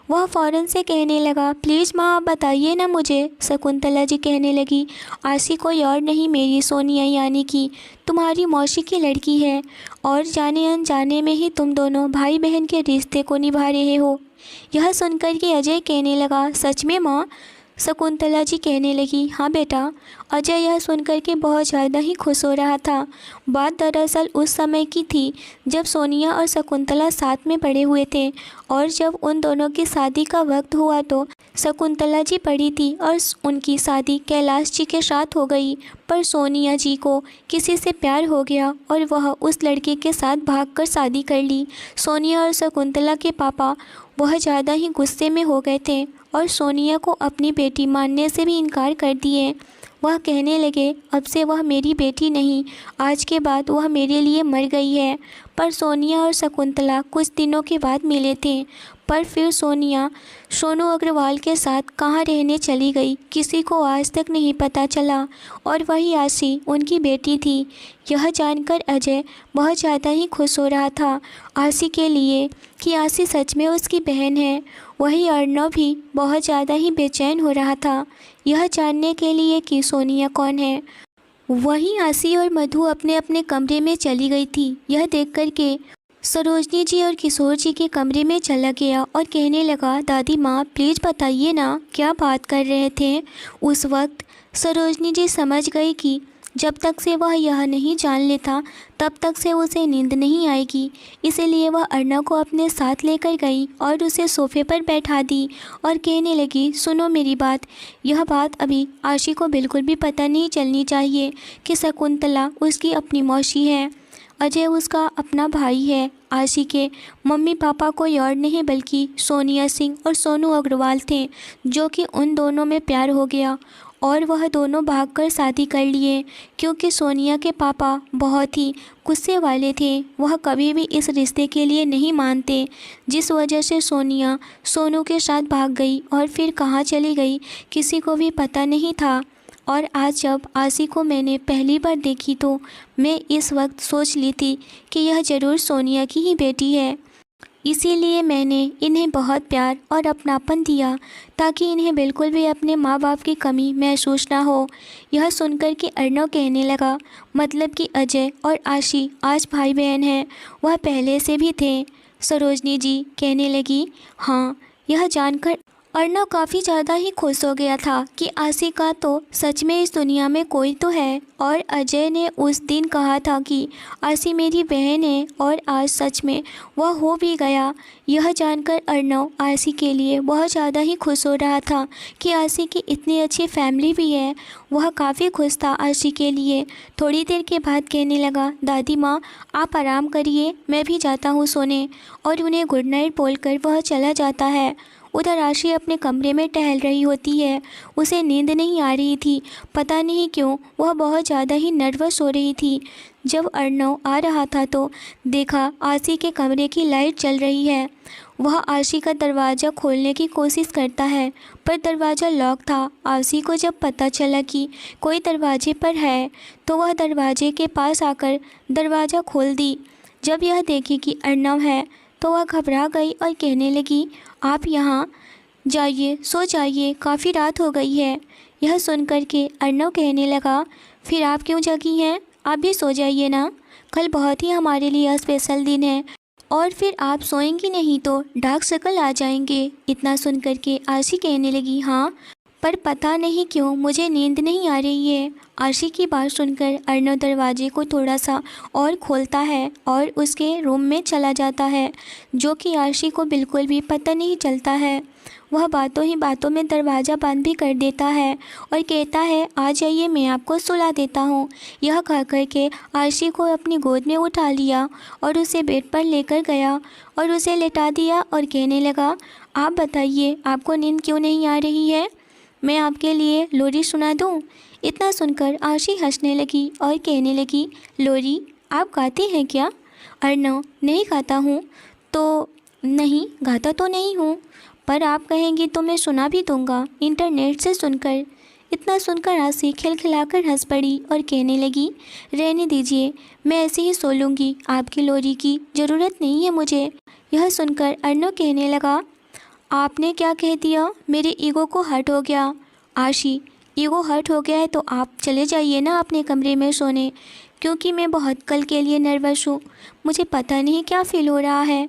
वह फ़ौरन से कहने लगा, प्लीज़ माँ आप बताइए ना मुझे। शकुंतला जी कहने लगी, आशी कोई और नहीं, मेरी सोनिया यानी कि तुम्हारी मौसी की लड़की है, और जाने अनजाने में ही तुम दोनों भाई बहन के रिश्ते को निभा रहे हो। यह सुनकर के अजय कहने लगा, सच में माँ? शकुंतला जी कहने लगी, हाँ बेटा। अजय यह सुनकर के बहुत ज़्यादा ही खुश हो रहा था। बात दरअसल उस समय की थी जब सोनिया और शकुंतला साथ में पड़े हुए थे, और जब उन दोनों की शादी का वक्त हुआ तो शकुंतला जी पड़ी थी और उनकी शादी कैलाश जी के साथ हो गई। पर सोनिया जी को किसी से प्यार हो गया और वह उस लड़के के साथ भागकर शादी कर ली। सोनिया और शकुंतला के पापा बहुत ज़्यादा ही गुस्से में हो गए थे और सोनिया को अपनी बेटी मानने से भी इनकार कर दिए। वह कहने लगे, अब से वह मेरी बेटी नहीं, आज के बाद वह मेरे लिए मर गई है। पर सोनिया और शकुंतला कुछ दिनों के बाद मिले थे, पर फिर सोनिया सोनू अग्रवाल के साथ कहाँ रहने चली गई किसी को आज तक नहीं पता चला, और वही आशी उनकी बेटी थी। यह जानकर अजय बहुत ज़्यादा ही खुश हो रहा था आशी के लिए कि आशी सच में उसकी बहन है। वही अर्नव भी बहुत ज़्यादा ही बेचैन हो रहा था यह जानने के लिए कि सोनिया कौन है। वहीं आशी और मधु अपने अपने कमरे में चली गई थी। यह देख कर के सरोजनी जी और किशोर जी के कमरे में चला गया और कहने लगा, दादी माँ प्लीज़ बताइए ना क्या बात कर रहे थे। उस वक्त सरोजनी जी समझ गई कि जब तक से वह यह नहीं जान लेता तब तक से उसे नींद नहीं आएगी। इसीलिए वह अर्नव को अपने साथ लेकर गई और उसे सोफे पर बैठा दी और कहने लगी, सुनो मेरी बात, यह बात अभी आशी को बिल्कुल भी पता नहीं चलनी चाहिए कि शकुंतला उसकी अपनी मौसी है, अजय उसका अपना भाई है। आशी के मम्मी पापा कोई और नहीं बल्कि सोनिया सिंह और सोनू अग्रवाल थे, जो कि उन दोनों में प्यार हो गया और वह दोनों भागकर शादी कर लिए, क्योंकि सोनिया के पापा बहुत ही गुस्से वाले थे। वह कभी भी इस रिश्ते के लिए नहीं मानते, जिस वजह से सोनिया सोनू के साथ भाग गई और फिर कहाँ चली गई किसी को भी पता नहीं था। और आज जब आशी को मैंने पहली बार देखी तो मैं इस वक्त सोच ली थी कि यह ज़रूर सोनिया की ही बेटी है। इसीलिए मैंने इन्हें बहुत प्यार और अपनापन दिया ताकि इन्हें बिल्कुल भी अपने माँ बाप की कमी महसूस ना हो। यह सुनकर कि अर्नव कहने लगा, मतलब कि अजय और आशी आज भाई बहन हैं? वह पहले से भी थे। सरोजनी जी कहने लगी, हाँ। यह जानकर अर्नव काफ़ी ज़्यादा ही खुश हो गया था कि आशी का तो सच में इस दुनिया में कोई तो है, और अजय ने उस दिन कहा था कि आशी मेरी बहन है और आज सच में वह हो भी गया। यह जानकर अर्नव आशी के लिए बहुत ज़्यादा ही खुश हो रहा था कि आशी की इतनी अच्छी फैमिली भी है। वह काफ़ी खुश था आशी के लिए। थोड़ी देर के बाद कहने लगा, दादी माँ आप आराम करिए, मैं भी जाता हूँ सोने। और उन्हें गुड नाइट बोलकर वह चला जाता है। उधर आशी अपने कमरे में टहल रही होती है। उसे नींद नहीं आ रही थी, पता नहीं क्यों वह बहुत ज़्यादा ही नर्वस हो रही थी। जब अर्नव आ रहा था तो देखा आशी के कमरे की लाइट जल रही है। वह आशी का दरवाज़ा खोलने की कोशिश करता है पर दरवाज़ा लॉक था। आशी को जब पता चला कि कोई दरवाजे पर है तो वह दरवाजे के पास आकर दरवाज़ा खोल दी। जब यह देखी कि अर्नव है तो वह घबरा गई और कहने लगी, आप यहाँ जाइए, सो जाइए, काफ़ी रात हो गई है। यह सुनकर के अर्नव कहने लगा, फिर आप क्यों जगी हैं? आप भी सो जाइए ना, कल बहुत ही हमारे लिए स्पेशल दिन है और फिर आप सोएंगी नहीं तो डार्क सर्कल आ जाएंगे। इतना सुनकर के आशी कहने लगी, हाँ पर पता नहीं क्यों मुझे नींद नहीं आ रही है। आशी की बात सुनकर अर्नव दरवाजे को थोड़ा सा और खोलता है और उसके रूम में चला जाता है, जो कि आशी को बिल्कुल भी पता नहीं चलता है। वह बातों ही बातों में दरवाज़ा बंद भी कर देता है और कहता है, आ जाइए, मैं आपको सुला देता हूँ। यह कह कर के आशी को अपनी गोद में उठा लिया और उसे बेड पर लेकर गया और उसे लेटा दिया और कहने लगा, आप बताइए आपको नींद क्यों नहीं आ रही है? मैं आपके लिए लोरी सुना दूँ? इतना सुनकर आशी हंसने लगी और कहने लगी, लोरी आप गाती हैं क्या? अर्नव, नहीं गाता हूँ। तो नहीं गाता तो नहीं हूँ, पर आप कहेंगी तो मैं सुना भी दूँगा, इंटरनेट से सुनकर। इतना सुनकर आशी खिलखिलाकर हंस पड़ी और कहने लगी, रहने दीजिए, मैं ऐसे ही सो लूँगी, आपकी लोरी की ज़रूरत नहीं है मुझे। यह सुनकर अर्नव कहने लगा, आपने क्या कह दिया? मेरे ईगो को हर्ट हो गया। आशी, ईगो हर्ट हो गया है तो आप चले जाइए ना अपने कमरे में सोने, क्योंकि मैं बहुत कल के लिए नर्वस हूँ, मुझे पता नहीं क्या फ़ील हो रहा है।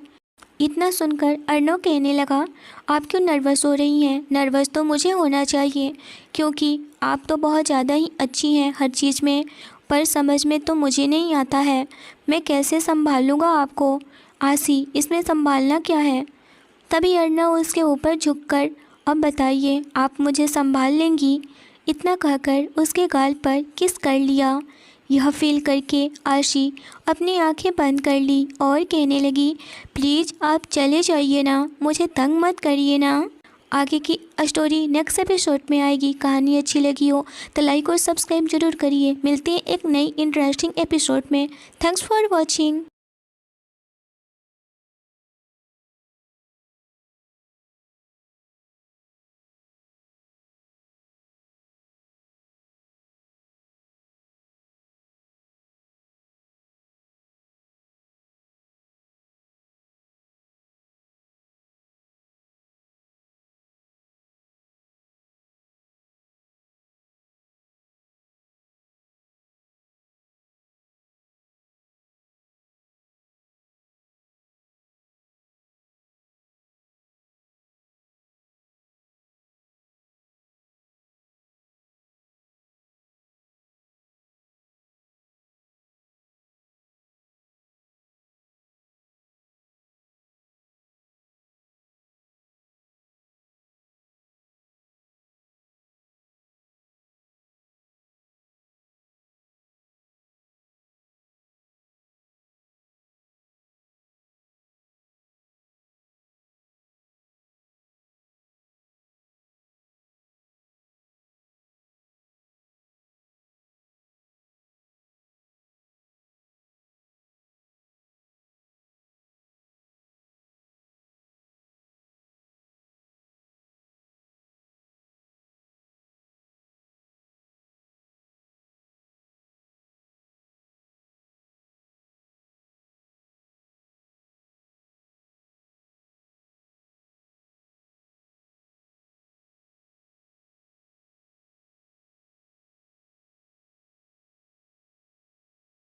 इतना सुनकर अर्नव कहने लगा, आप क्यों नर्वस हो रही हैं? नर्वस तो मुझे होना चाहिए, क्योंकि आप तो बहुत ज़्यादा ही अच्छी हैं हर चीज़ में, पर समझ में तो मुझे नहीं आता है, मैं कैसे संभालूँगा आपको? आशी, इसमें संभालना क्या है? तभी अर्नव उसके ऊपर झुककर, अब बताइए आप मुझे संभाल लेंगी? इतना कहकर उसके गाल पर किस कर लिया। यह फील करके आशी अपनी आंखें बंद कर ली और कहने लगी, प्लीज़ आप चले जाइए ना, मुझे तंग मत करिए ना। आगे की स्टोरी नेक्स्ट एपिसोड में आएगी। कहानी अच्छी लगी हो तो लाइक और सब्सक्राइब जरूर करिए। मिलते हैं एक नई इंटरेस्टिंग एपिसोड में। Thanks for watching.